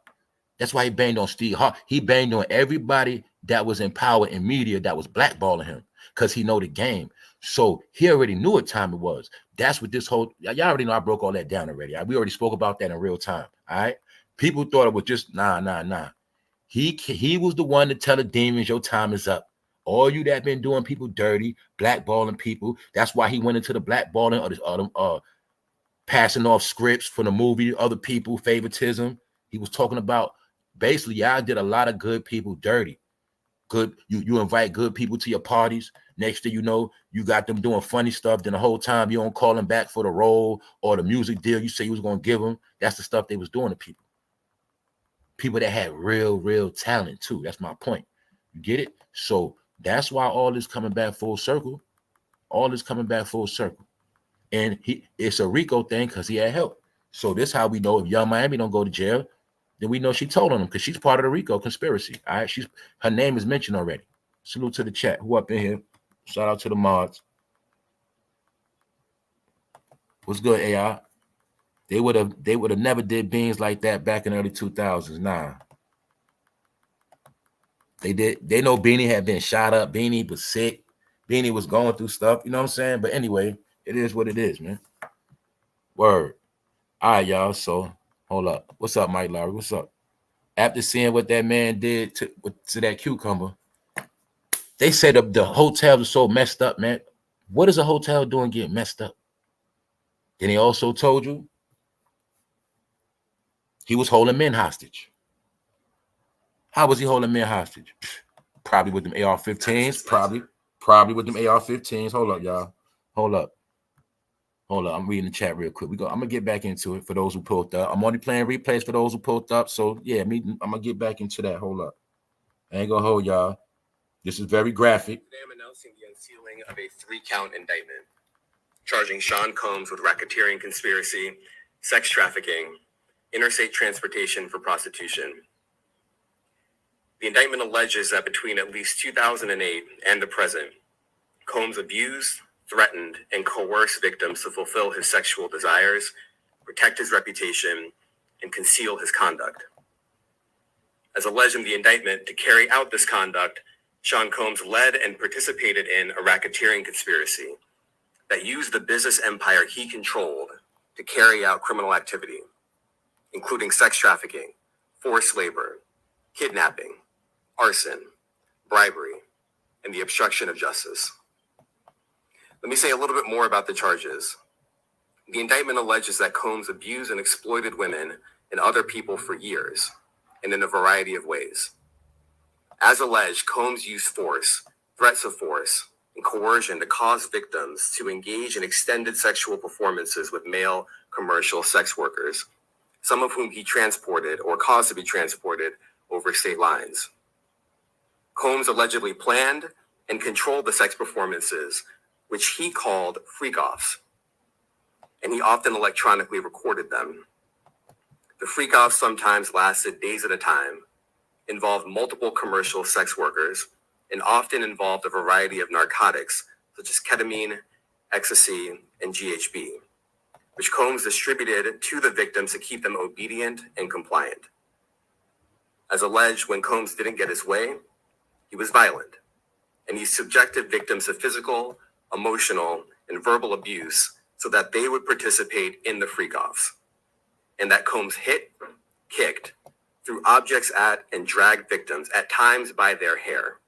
A: That's why he banged on Steve Harvey. He banged on everybody that was in power in media that was blackballing him because he know the game. So he already knew what time it was. That's what this whole, y'all already know I broke all that down already. We already spoke about that in real time, all right? People thought it was just, nah. He was the one to tell the demons your time is up. All you that been doing people dirty, blackballing people. That's why he went into the blackballing or passing off scripts for the movie, other people, favoritism. He was talking about basically, y'all did a lot of good people dirty. Good, you invite good people to your parties. Next thing you know, you got them doing funny stuff. Then the whole time you don't call them back for the role or the music deal you say you was gonna give them. That's the stuff they was doing to people. People that had real talent too. That's my point. You get it? So that's why all this coming back full circle. All this coming back full circle. And it's a RICO thing because he had help. So this how we know if Young Miami don't go to jail, then we know she told on him because she's part of the RICO conspiracy. All right, her name is mentioned already. Salute to the chat. Who up in here? Shout out to the mods. What's good, AR? They would have never did beans like that back in the early 2000s. Nah. They did. They know Beanie had been shot up. Beanie was sick. Beanie was going through stuff. You know what I'm saying? But anyway, it is what it is, man. Word. All right, y'all. So hold up. What's up, Mike Lowry? What's up? After seeing what that man did to that cucumber, they said the hotels are so messed up, man. What is a hotel doing getting messed up? Then he also told you He was holding men hostage. How was he holding men hostage? Probably with them AR-15s. Probably with them AR-15s. Hold up, y'all. Hold up. I'm reading the chat real quick. I'm gonna get back into it for those who pulled up. I'm only playing replays for those who pulled up. So yeah, I'm gonna get back into that. Hold up. I ain't gonna hold y'all. This is very graphic.
B: Today I'm announcing the unsealing of a 3-count indictment charging Sean Combs with racketeering conspiracy, sex trafficking, interstate transportation for prostitution. The indictment alleges that between at least 2008 and the present, Combs abused, threatened, and coerced victims to fulfill his sexual desires, protect his reputation, and conceal his conduct. As alleged in the indictment, to carry out this conduct, Sean Combs led and participated in a racketeering conspiracy that used the business empire he controlled to carry out criminal activity, including sex trafficking, forced labor, kidnapping, arson, bribery, and the obstruction of justice. Let me say a little bit more about the charges. The indictment alleges that Combs abused and exploited women and other people for years, and in a variety of ways. As alleged, Combs used force, threats of force, and coercion to cause victims to engage in extended sexual performances with male commercial sex workers, some of whom he transported or caused to be transported over state lines. Combs allegedly planned and controlled the sex performances, which he called freak-offs, and he often electronically recorded them. The freak-offs sometimes lasted days at a time, involved multiple commercial sex workers, and often involved a variety of narcotics, such as ketamine, ecstasy, and GHB, which Combs distributed to the victims to keep them obedient and compliant. As alleged, when Combs didn't get his way, he was violent, and he subjected victims to physical, emotional, and verbal abuse so that they would participate in the freak-offs, and that Combs hit, kicked, threw objects at, and dragged victims, at times by their hair.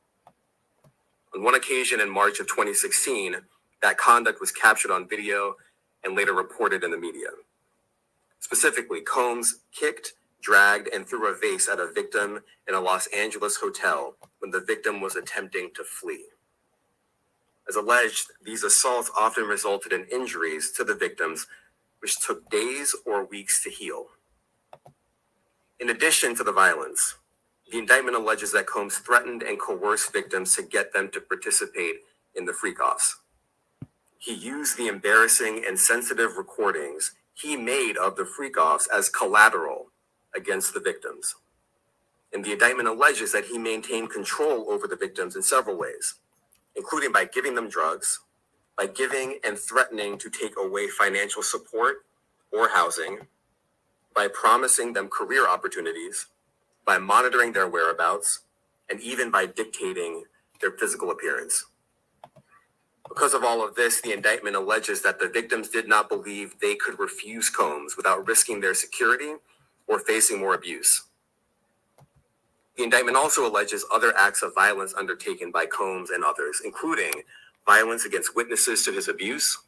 B: On one occasion in March of 2016, that conduct was captured on video and later reported in the media. Specifically, Combs kicked, dragged, and threw a vase at a victim in a Los Angeles hotel when the victim was attempting to flee. As alleged, these assaults often resulted in injuries to the victims, which took days or weeks to heal. In addition to the violence, the indictment alleges that Combs threatened and coerced victims to get them to participate in the freak-offs. He used the embarrassing and sensitive recordings he made of the freak-offs as collateral against the victims. And the indictment alleges that he maintained control over the victims in several ways, including by giving them drugs, by giving and threatening to take away financial support or housing, by promising them career opportunities, by monitoring their whereabouts, and even by dictating their physical appearance. Because of all of this, the indictment alleges that the victims did not believe they could refuse Combs without risking their security or facing more abuse. The indictment also alleges other acts of violence undertaken by Combs and others, including violence against witnesses to his abuse,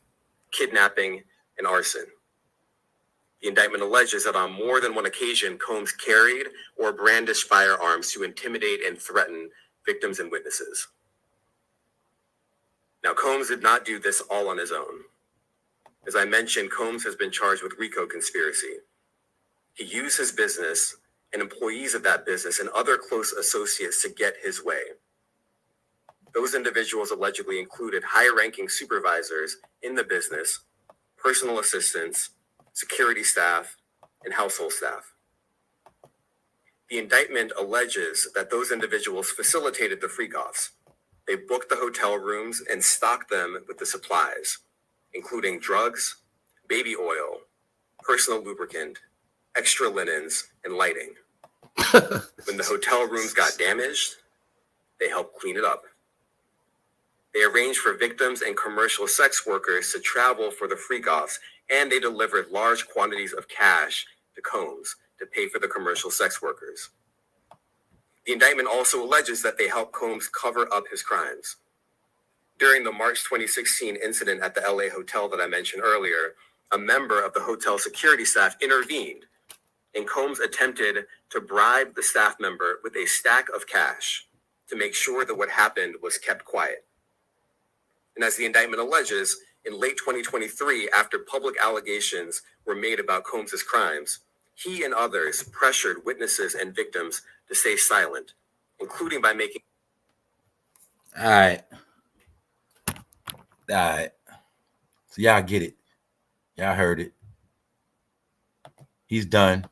B: kidnapping, and arson. The indictment alleges that on more than one occasion, Combs carried or brandished firearms to intimidate and threaten victims and witnesses. Now, Combs did not do this all on his own. As I mentioned, Combs has been charged with RICO conspiracy. He used his business and employees of that business and other close associates to get his way. Those individuals allegedly included high-ranking supervisors in the business, personal assistants, security staff, and household staff. The indictment alleges that those individuals facilitated the freak-offs. They booked the hotel rooms and stocked them with the supplies, including drugs, baby oil, personal lubricant, extra linens, and lighting. When the hotel rooms got damaged, they helped clean it up. They arranged for victims and commercial sex workers to travel for the freak-offs, and they delivered large quantities of cash to Combs to pay for the commercial sex workers. The indictment also alleges that they helped Combs cover up his crimes. During the March 2016 incident at the LA hotel that I mentioned earlier, a member of the hotel security staff intervened and Combs attempted to bribe the staff member with a stack of cash to make sure that what happened was kept quiet. And as the indictment alleges, in late 2023, after public allegations were made about Combs's crimes, he and others pressured witnesses and victims to stay silent, including by making...
A: All right. So y'all get it. Y'all heard it. He's done.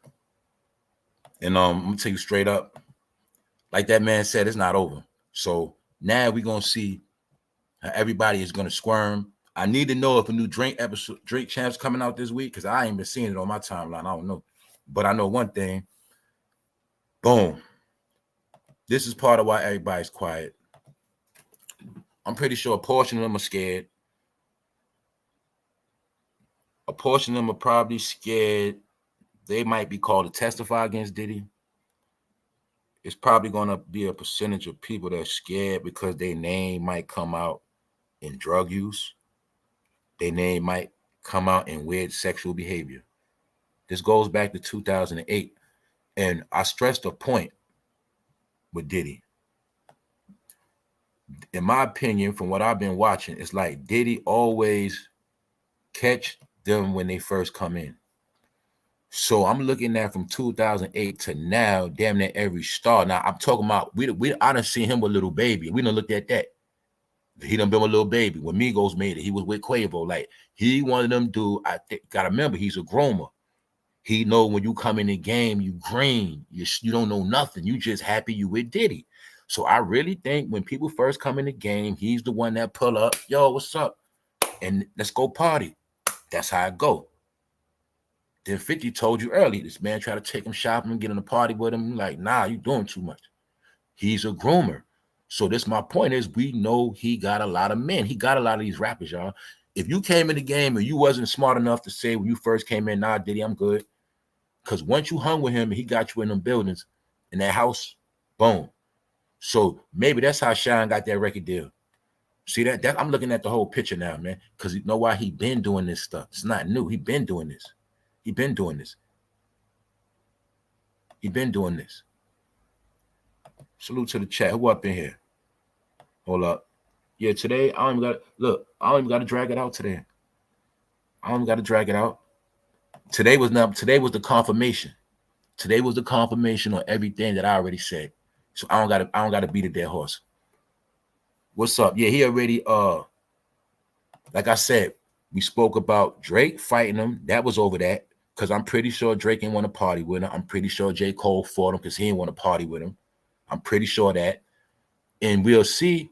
A: And I'm gonna tell you straight up, like that man said, it's not over. So now we're gonna see how everybody is gonna squirm. I need to know if a new drink champ's coming out this week, because I ain't been seeing it on my timeline. I don't know. But I know one thing. Boom. This is part of why everybody's quiet. I'm pretty sure a portion of them are scared. A portion of them are probably scared. They might be called to testify against Diddy. It's probably going to be a percentage of people that are scared because their name might come out in drug use. Their name might come out in weird sexual behavior. This goes back to 2008. And I stressed a point with Diddy. In my opinion, from what I've been watching, it's like Diddy always catch them when they first come in. So I'm looking at from 2008 to now, damn near every star. Now I'm talking about I done seen him with Little Baby. We done looked at that. He done been with Little Baby. When Migos made it, he was with Quavo. Like he one of them dude. I gotta remember he's a groomer. He know when you come in the game, you green. You don't know nothing. You just happy you with Diddy. So I really think when people first come in the game, he's the one that pull up. Yo, what's up? And let's go party. That's how it go. Then 50 told you early, this man tried to take him shopping and get in a party with him. Like, nah, you doing too much. He's a groomer. So this my point is, we know he got a lot of men. He got a lot of these rappers, y'all. If you came in the game and you wasn't smart enough to say when you first came in, nah, Diddy, I'm good. Because once you hung with him and he got you in them buildings, in that house, boom. So maybe that's how Sean got that record deal. See that I'm looking at the whole picture now, man. Because you know why? He been doing this stuff. It's not new. He been doing this. He been doing this. He been doing this. Salute to the chat. Who up in here? Hold up. Yeah, today I don't even got to drag it out today. I don't even got to drag it out. Today was the confirmation. Today was the confirmation on everything that I already said. So I don't gotta beat a dead horse. What's up? Yeah, he already like I said, we spoke about Drake fighting him. That was over that. Because I'm pretty sure Drake didn't want to party with him. I'm pretty sure J. Cole fought him because he didn't want to party with him. I'm pretty sure that. And we'll see.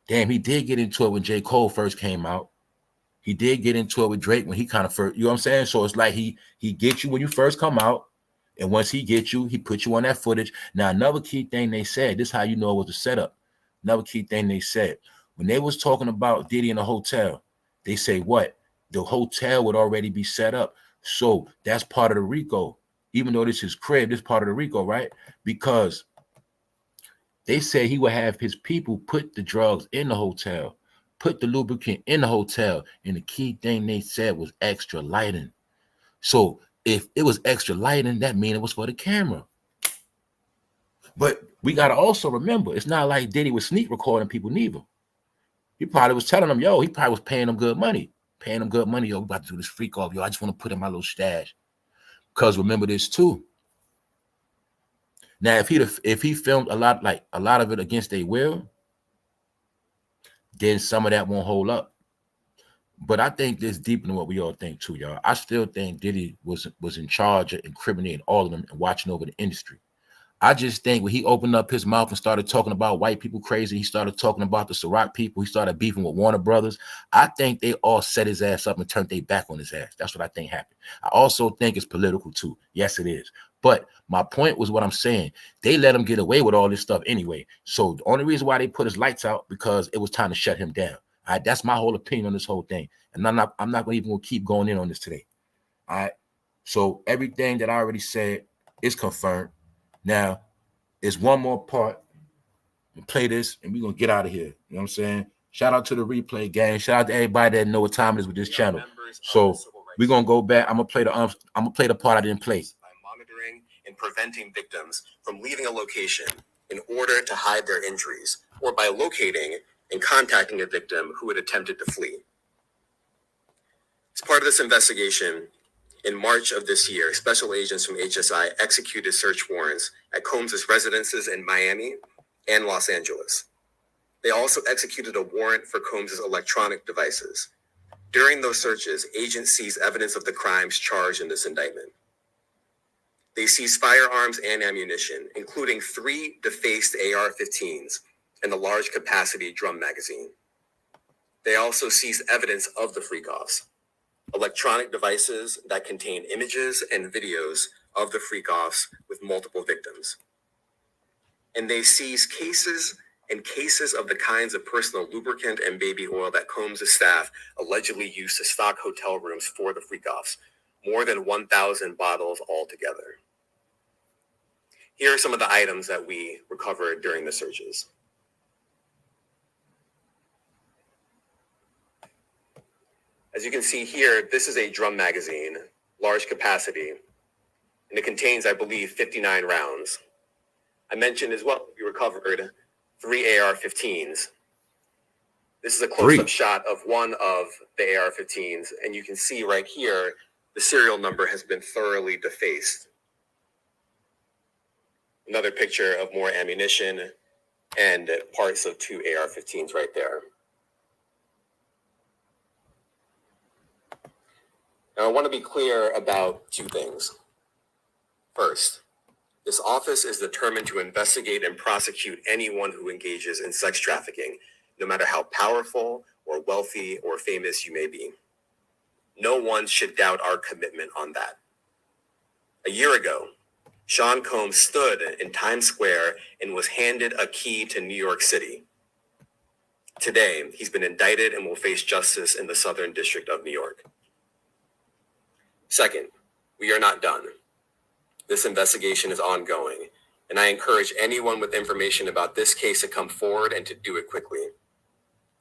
A: Damn, he did get into it when J. Cole first came out. He did get into it with Drake when he kind of first, you know what I'm saying? So it's like he gets you when you first come out. And once he gets you, he puts you on that footage. Now, another key thing they said, this is how you know it was a setup. Another key thing they said, when they was talking about Diddy in the hotel, they say what? The hotel would already be set up. So that's part of the RICO. Even though this is crib, this part of the RICO, right? Because they say he would have his people put the drugs in the hotel, put the lubricant in the hotel. And the key thing they said was extra lighting. So if it was extra lighting, that means it was for the camera. But we got to also remember, it's not like Diddy was sneak recording people neither. He probably was telling them, yo, he probably was paying them good money. Paying them good money, yo, we about to do this freak off, yo. I just want to put in my little stash. Because remember this too. Now, if he filmed a lot of it against their will, then some of that won't hold up. But I think this deeper than what we all think too, y'all. I still think Diddy was in charge of incriminating all of them and watching over the industry. I just think when he opened up his mouth and started talking about white people crazy, he started talking about the Ciroc people, he started beefing with Warner Brothers. I think they all set his ass up and turned their back on his ass. That's what I think happened. I also think it's political too. Yes, it is. But my point was what I'm saying. They let him get away with all this stuff anyway. So the only reason why they put his lights out, because it was time to shut him down. All right, that's my whole opinion on this whole thing. And I'm not even going to keep going in on this today. All right. So everything that I already said is confirmed. Now, there's one more part. We'll play this and we're going to get out of here. You know what I'm saying? Shout out to the replay gang. Shout out to everybody that know what time it is with this channel. So we're going to go back. I'm going to play the part I didn't play.
B: in preventing victims from leaving a location in order to hide their injuries, or by locating and contacting a victim who had attempted to flee. As part of this investigation, in March of this year, special agents from HSI executed search warrants at Combs' residences in Miami and Los Angeles. They also executed a warrant for Combs' electronic devices. During those searches, agents seized evidence of the crimes charged in this indictment. They seized firearms and ammunition, including 3 defaced AR-15's and a large capacity drum magazine. They also seized evidence of the freak-offs, electronic devices that contain images and videos of the freak-offs with multiple victims. And they seized cases of the kinds of personal lubricant and baby oil that Combs' staff allegedly used to stock hotel rooms for the freak-offs, more than 1,000 bottles altogether. Here are some of the items that we recovered during the searches. As you can see here, this is a drum magazine, large capacity, and it contains, I believe, 59 rounds. I mentioned as well, we recovered 3 AR-15's. This is a close-up shot of one of the AR-15's, and you can see right here, the serial number has been thoroughly defaced. Another picture of more ammunition and parts of 2 AR-15's right there. Now, I want to be clear about 2 things. First, this office is determined to investigate and prosecute anyone who engages in sex trafficking, no matter how powerful or wealthy or famous you may be. No one should doubt our commitment on that. A year ago, Sean Combs stood in Times Square and was handed a key to New York City. Today, he's been indicted and will face justice in the Southern District of New York. Second, we are not done. This investigation is ongoing, and I encourage anyone with information about this case to come forward and to do it quickly.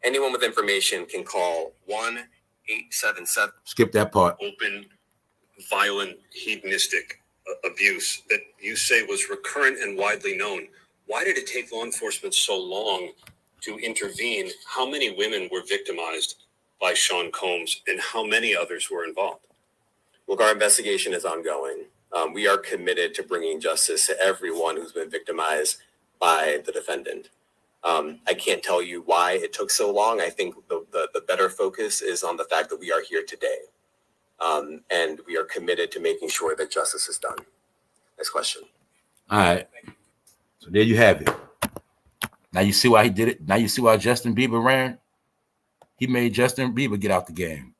B: Anyone with information can call 1-877.
A: Skip that part.
C: Open, violent, hedonistic abuse that you say was recurrent and widely known. Why did it take law enforcement so long to intervene? How many women were victimized by Sean Combs, and how many others were involved?
B: Look, our investigation is ongoing. We are committed to bringing justice to everyone who's been victimized by the defendant. I can't tell you why it took so long. I think the better focus is on the fact that we are here today. And we are committed to making sure that justice is done. Next question.
A: All right. So there you have it. Now you see why he did it. Now you see why Justin Bieber ran. He made Justin Bieber get out the game.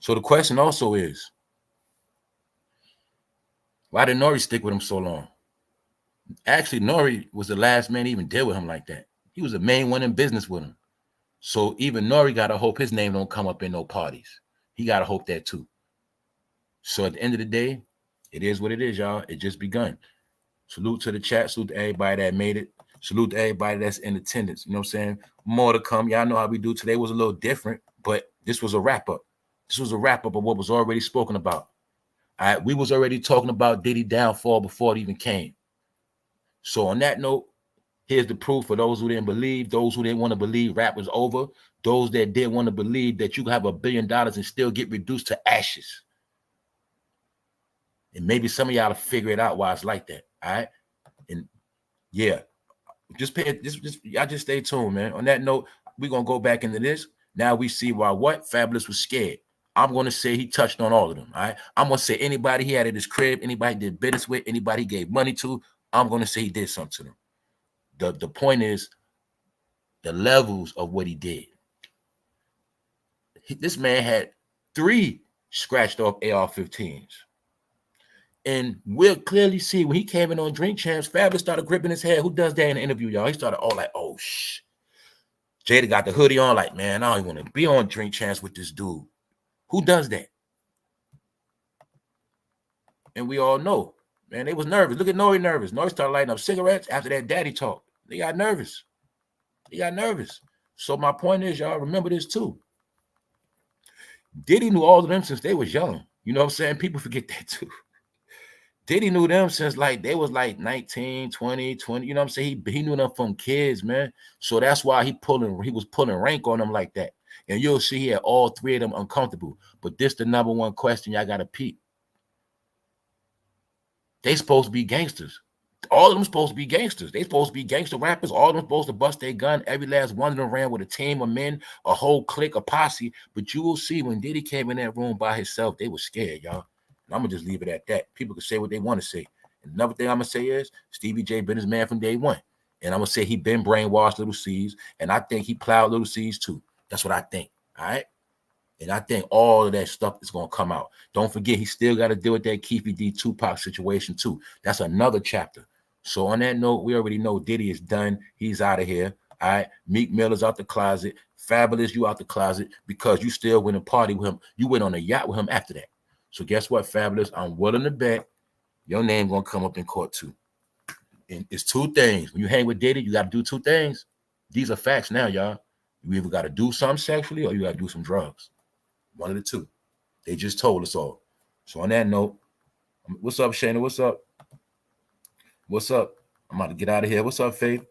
A: So the question also is, why did Nori stick with him so long? Actually, Nori was the last man to even deal with him like that. He was the main one in business with him. So even Nori got to hope his name don't come up in no parties. He got to hope that too. So at the end of the day, it is what it is, y'all. It just begun. Salute to the chat. Salute to everybody that made it. Salute to everybody that's in attendance. You know what I'm saying? More to come. Y'all know how we do. Today was a little different, but this was a wrap-up. This was a wrap-up of what was already spoken about. All right, we was already talking about Diddy downfall before it even came. So on that note, here's the proof for those who didn't believe, those who didn't want to believe rap was over, those that did want to believe that you can have $1 billion and still get reduced to ashes. And maybe some of y'all will figure it out why it's like that. All right. And yeah, y'all just stay tuned, man. On that note, we're gonna go back into this. Now we see why Fabulous was scared. I'm going to say he touched on all of them, all right? I'm going to say anybody he had at his crib, anybody he did business with, anybody he gave money to, I'm going to say he did something to them. The point is the levels of what he did. This man had 3 scratched off AR-15s. And we'll clearly see when he came in on Drink Champs, Fabulous started gripping his head. Who does that in the interview, y'all? He started all like, oh, shh. Jada got the hoodie on like, man, I don't even want to be on Drink Champs with this dude. Who does that? And we all know, man, they was nervous. Look at Nori nervous. Nori started lighting up cigarettes after that daddy talk. They got nervous. So my point is, y'all remember this too. Diddy knew all of them since they was young. You know what I'm saying? People forget that too. Diddy knew them since like they was like 19, 20. You know what I'm saying? He knew them from kids, man. So that's why he was pulling rank on them like that. And you'll see he had all three of them uncomfortable. But this the number one question y'all gotta peep. They supposed to be gangsters. All of them supposed to be gangsters. They supposed to be gangster rappers. All of them supposed to bust their gun. Every last one of them ran with a team of men, a whole clique, a posse. But you will see when Diddy came in that room by himself, they were scared, y'all. And I'm gonna just leave it at that. People can say what they want to say. And another thing I'm gonna say is Stevie J been his man from day one. And I'm gonna say he been brainwashed Little C's, and I think he plowed Little C's too. That's what I think. All right. And I think all of that stuff is going to come out. Don't forget, he still got to deal with that Keefy D Tupac situation too. That's another chapter. So on that note, we already know Diddy is done. He's out of here. All right. Meek Miller's out the closet. Fabulous, you out the closet because you still went and party with him. You went on a yacht with him after that. So guess what, Fabulous? I'm willing to bet your name going to come up in court too. And it's two things. When you hang with Diddy, you got to do two things. These are facts now, y'all. You either got to do something sexually or you got to do some drugs. One of the two. They just told us all. So on that note, what's up, Shayna? What's up? What's up? I'm about to get out of here. What's up, Faith?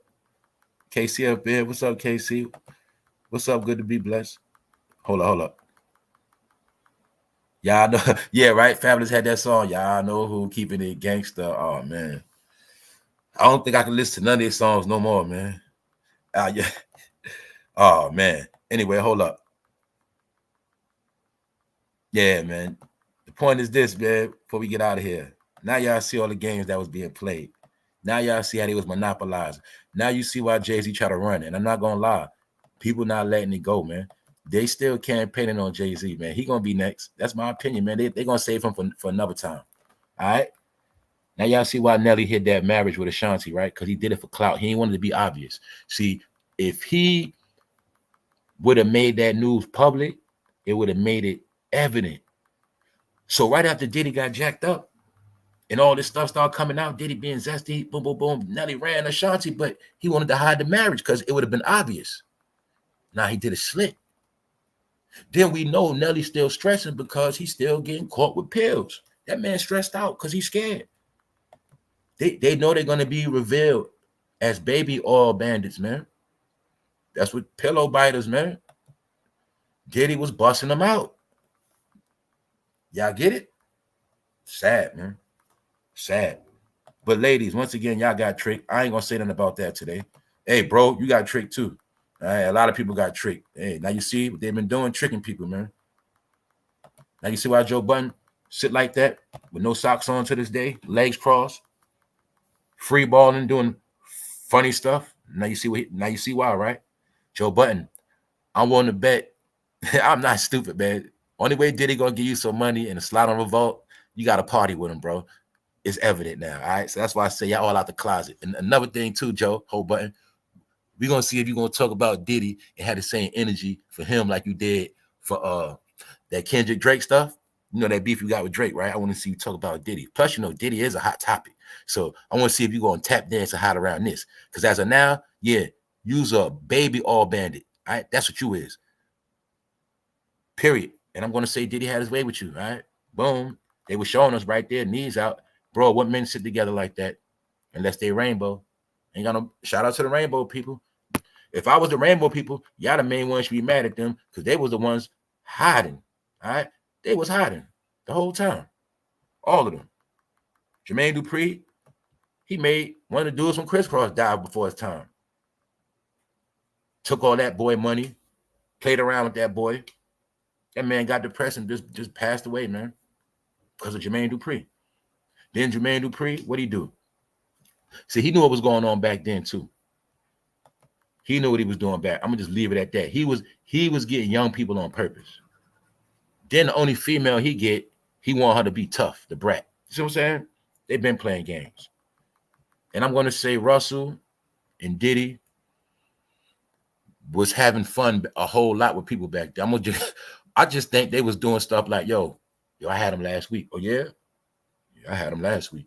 A: KC up here. What's up, KC? What's up? Good to be blessed. Hold up. Y'all know, yeah, right? Fabulous had that song. Y'all know who keeping it gangster. Oh, man. I don't think I can listen to none of these songs no more, man. Yeah. Oh, man. Anyway, hold up. Yeah, man. The point is this, man, before we get out of here. Now y'all see all the games that was being played. Now y'all see how they was monopolizing. Now you see why Jay-Z try to run it. And I'm not going to lie. People not letting it go, man. They still campaigning on Jay-Z, man. He going to be next. That's my opinion, man. They going to save him for another time. All right? Now y'all see why Nelly hit that marriage with Ashanti, right? Because he did it for clout. He ain't wanted to be obvious. See, if he would have made that news public, it would have made it evident. So right after Diddy got jacked up and all this stuff started coming out, Diddy being zesty, boom, boom, boom, Nelly ran Ashanti, but he wanted to hide the marriage because it would have been obvious. Now he did a slick. Then we know Nelly's still stressing because he's still getting caught with pills. That man stressed out because he's scared. They know they're going to be revealed as baby oil bandits, man. That's what pillow biters, man. Diddy was busting them out. Y'all get it? Sad, man. Sad. But ladies, once again, y'all got tricked. I ain't gonna say nothing about that today. Hey, bro, you got tricked too. All right, a lot of people got tricked. Hey, now you see what they've been doing, tricking people, man. Now you see why Joe Budden sit like that with no socks on to this day, legs crossed, free balling, doing funny stuff. Now you see why, right? Joe Budden, I'm willing to bet. I'm not stupid, man. Only way Diddy gonna give you some money and a slide on revolt, you got to party with him, bro. It's evident now, all right? So that's why I say y'all all out the closet. And another thing too, Joe, hold button. We're gonna see if you're gonna talk about Diddy and have the same energy for him like you did for that Kendrick Drake stuff. You know that beef you got with Drake, right? I want to see you talk about Diddy. Plus, you know, Diddy is a hot topic. So I want to see if you're gonna tap dance and hide around this. Because as of now, yeah, you's a baby all bandit. All right, that's what you is. Period. And I'm gonna say Diddy had his way with you, all right? Boom. They were showing us right there, knees out. Bro, what men sit together like that unless they rainbow? Ain't got no shout out to the rainbow people. If I was the rainbow people, y'all the main ones should be mad at them because they was the ones hiding. All right. They was hiding the whole time. All of them. Jermaine Dupri, he made one of the dudes from Crisscross die before his time. Took all that boy money, played around with that boy. That man got depressed and just passed away, man, because of Jermaine Dupri. Then Jermaine Dupri, what'd he do? See, he knew what was going on back then, too. He knew what he was doing back. I'm going to just leave it at that. He was getting young people on purpose. Then the only female he want her to be tough, the brat. You see what I'm saying? They've been playing games. And I'm going to say Russell and Diddy was having fun a whole lot with people back then. I just think they was doing stuff like, yo, I had him last week. Oh, yeah? I had him last week.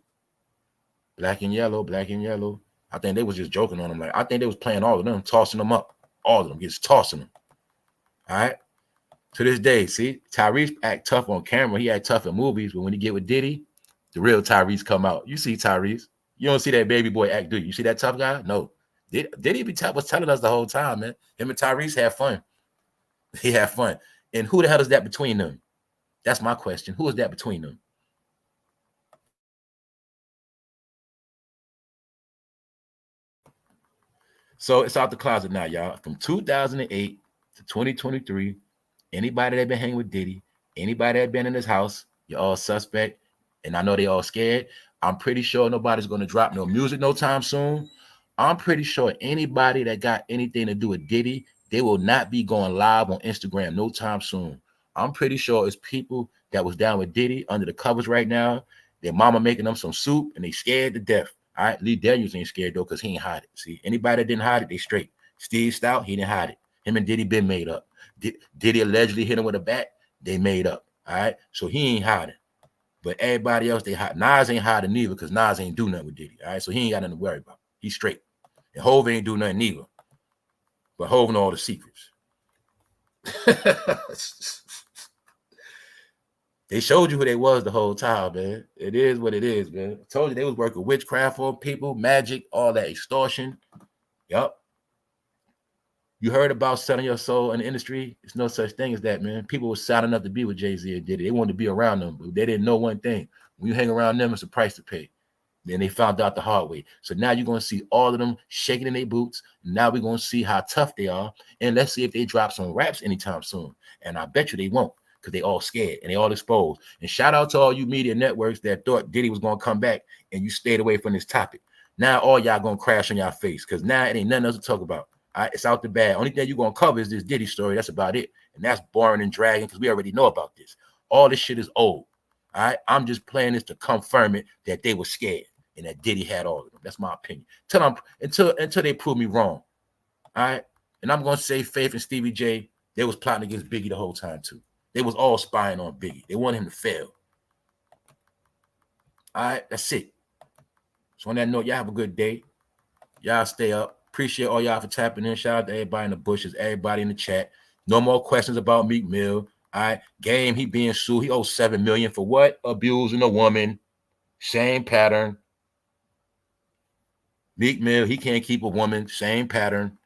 A: Black and yellow. I think they was just joking on him. Like, I think they was playing all of them, tossing them up. All of them, just tossing them. All right? To this day, see, Tyrese act tough on camera. He act tough in movies, but when he get with Diddy, The real Tyrese come out. You see Tyrese. You don't see that baby boy act, do you? You see that tough guy? No. Diddy was telling us the whole time, man. Him and Tyrese had fun. He had fun. And who the hell is that between them? That's my question. Who is that between them? So it's out the closet now, y'all. From 2008 to 2023, anybody that been hanging with Diddy, anybody that been in his house, you're all suspect. And I know they all scared. I'm pretty sure nobody's going to drop no music no time soon. I'm pretty sure anybody that got anything to do with Diddy, they will not be going live on Instagram no time soon. I'm pretty sure it's people that was down with Diddy under the covers right now. Their mama making them some soup and they scared to death. All right, Lee Daniels ain't scared though because he ain't hide it. See, anybody that didn't hide it, they straight. Steve Stout, he didn't hide it. Him and Diddy been made up. Diddy allegedly hit him with a bat, they made up. All right, so he ain't hiding. But everybody else, they hide. Nas ain't hiding neither because Nas ain't do nothing with Diddy. All right, so he ain't got nothing to worry about. He's straight. And Hov ain't do nothing neither. But Hov know all the secrets. They showed you who they was the whole time, man. It is what it is, man. I told you they was working witchcraft on people, magic, all that extortion. Yup. You heard about selling your soul in the industry. There's no such thing as that, man. People were signing up to be with Jay-Z and Diddy. They wanted to be around them, but they didn't know one thing. When you hang around them, it's a price to pay. Then they found out the hard way. So now you're going to see all of them shaking in their boots. Now we're going to see how tough they are. And let's see if they drop some raps anytime soon. And I bet you they won't because they all scared and they all exposed. And shout out to all you media networks that thought Diddy was going to come back and you stayed away from this topic. Now all y'all going to crash on your face because now it ain't nothing else to talk about. All right, it's out the bag. Only thing you're going to cover is this Diddy story. That's about it. And that's boring and dragging because we already know about this. All this shit is old. All right, I'm just playing this to confirm it that they were scared and that Diddy had all of them. That's my opinion. Until they prove me wrong. All right, and I'm gonna say Faith and Stevie J, they was plotting against Biggie the whole time too. They was all spying on Biggie. They wanted him to fail. All right, that's it. So on that note, y'all have a good day. Y'all stay up. Appreciate all y'all for tapping in. Shout out to everybody in the bushes, everybody in the chat. No more questions about Meek Mill. All right, Game, he being sued. He owes $7 million for what? Abusing a woman. Same pattern. Meek Mill, he can't keep a woman. Same pattern.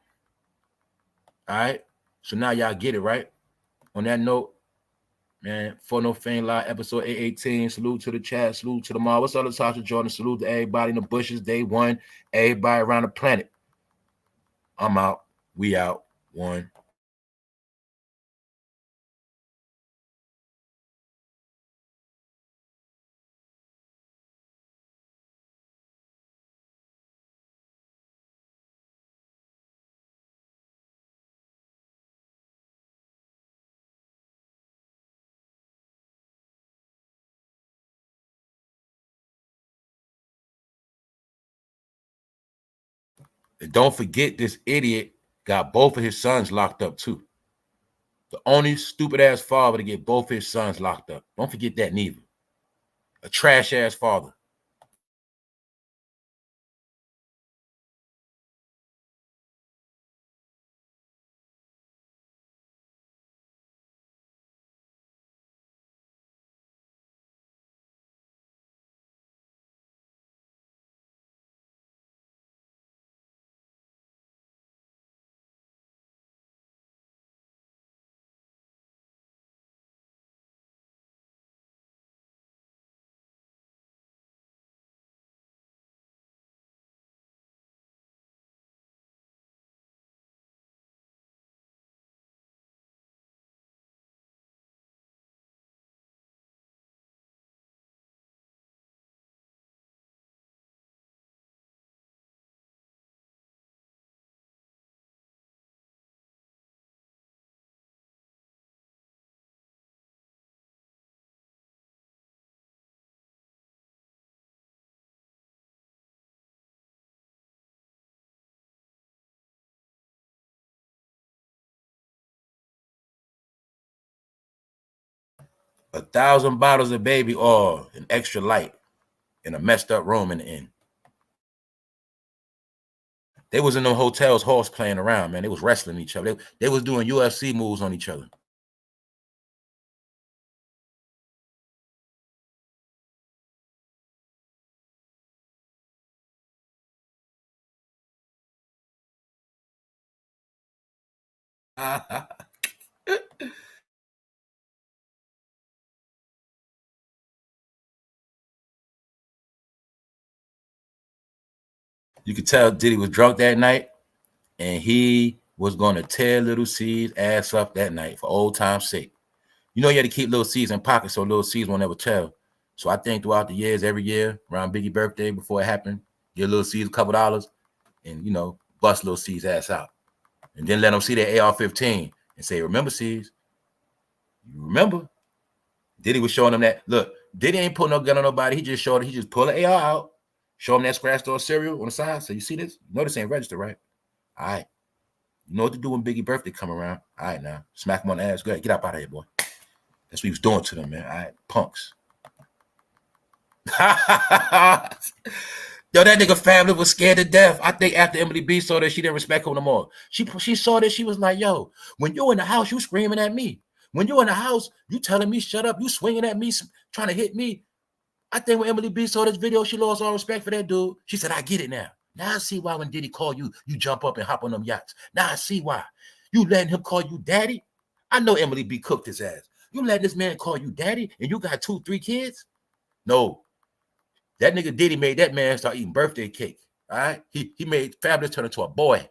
A: All right. So now y'all get it, right? On that note, man, For No Fame Live, episode 818. Salute to the chat. Salute to the mall. What's up, Tasha Jordan? Salute to everybody in the bushes. Day one. Everybody around the planet. I'm out. We out. One. And don't forget, this idiot got both of his sons locked up too. The only stupid ass father to get both his sons locked up. Don't forget that neither. A trash ass father. A 1,000 bottles of baby oil, an extra light, in a messed up room in the end. They was in them hotels, horse playing around, man. They was wrestling each other. They was doing UFC moves on each other. You could tell Diddy was drunk that night, and he was going to tear Little C's ass up that night for old time's sake. You know, you had to keep Little C's in pocket so Little C's won't ever tell. So I think throughout the years, every year around Biggie's birthday, before it happened, give Little C's a couple dollars, and you know, bust Little C's ass out, and then let them see their AR-15 and say, "Remember, C's? You remember?" Diddy was showing them that. Look, Diddy ain't putting no gun on nobody. He just showed it. He just pulled an AR out, show him that scratch store cereal on the side. So you see this? You know this ain't registered, right? All right. You know what to do when Biggie's birthday come around. All right, now. Smack him on the ass. Go ahead. Get up out of here, boy. That's what he was doing to them, man. All right. Punks. Yo, that nigga family was scared to death. I think after Emily B saw that, she didn't respect him no more. She saw that, she was like, yo, when you're in the house, you screaming at me. When you're in the house, you telling me shut up, you swinging at me, trying to hit me. I think when Emily B saw this video, she lost all respect for that dude. She said, I get it now. Now I see why when Diddy call you, you jump up and hop on them yachts. Now I see why. You letting him call you daddy? I know Emily B cooked his ass. You letting this man call you daddy and you got 2, 3 kids? No. That nigga Diddy made that man start eating birthday cake. All right? He made Fabulous turn into a boy.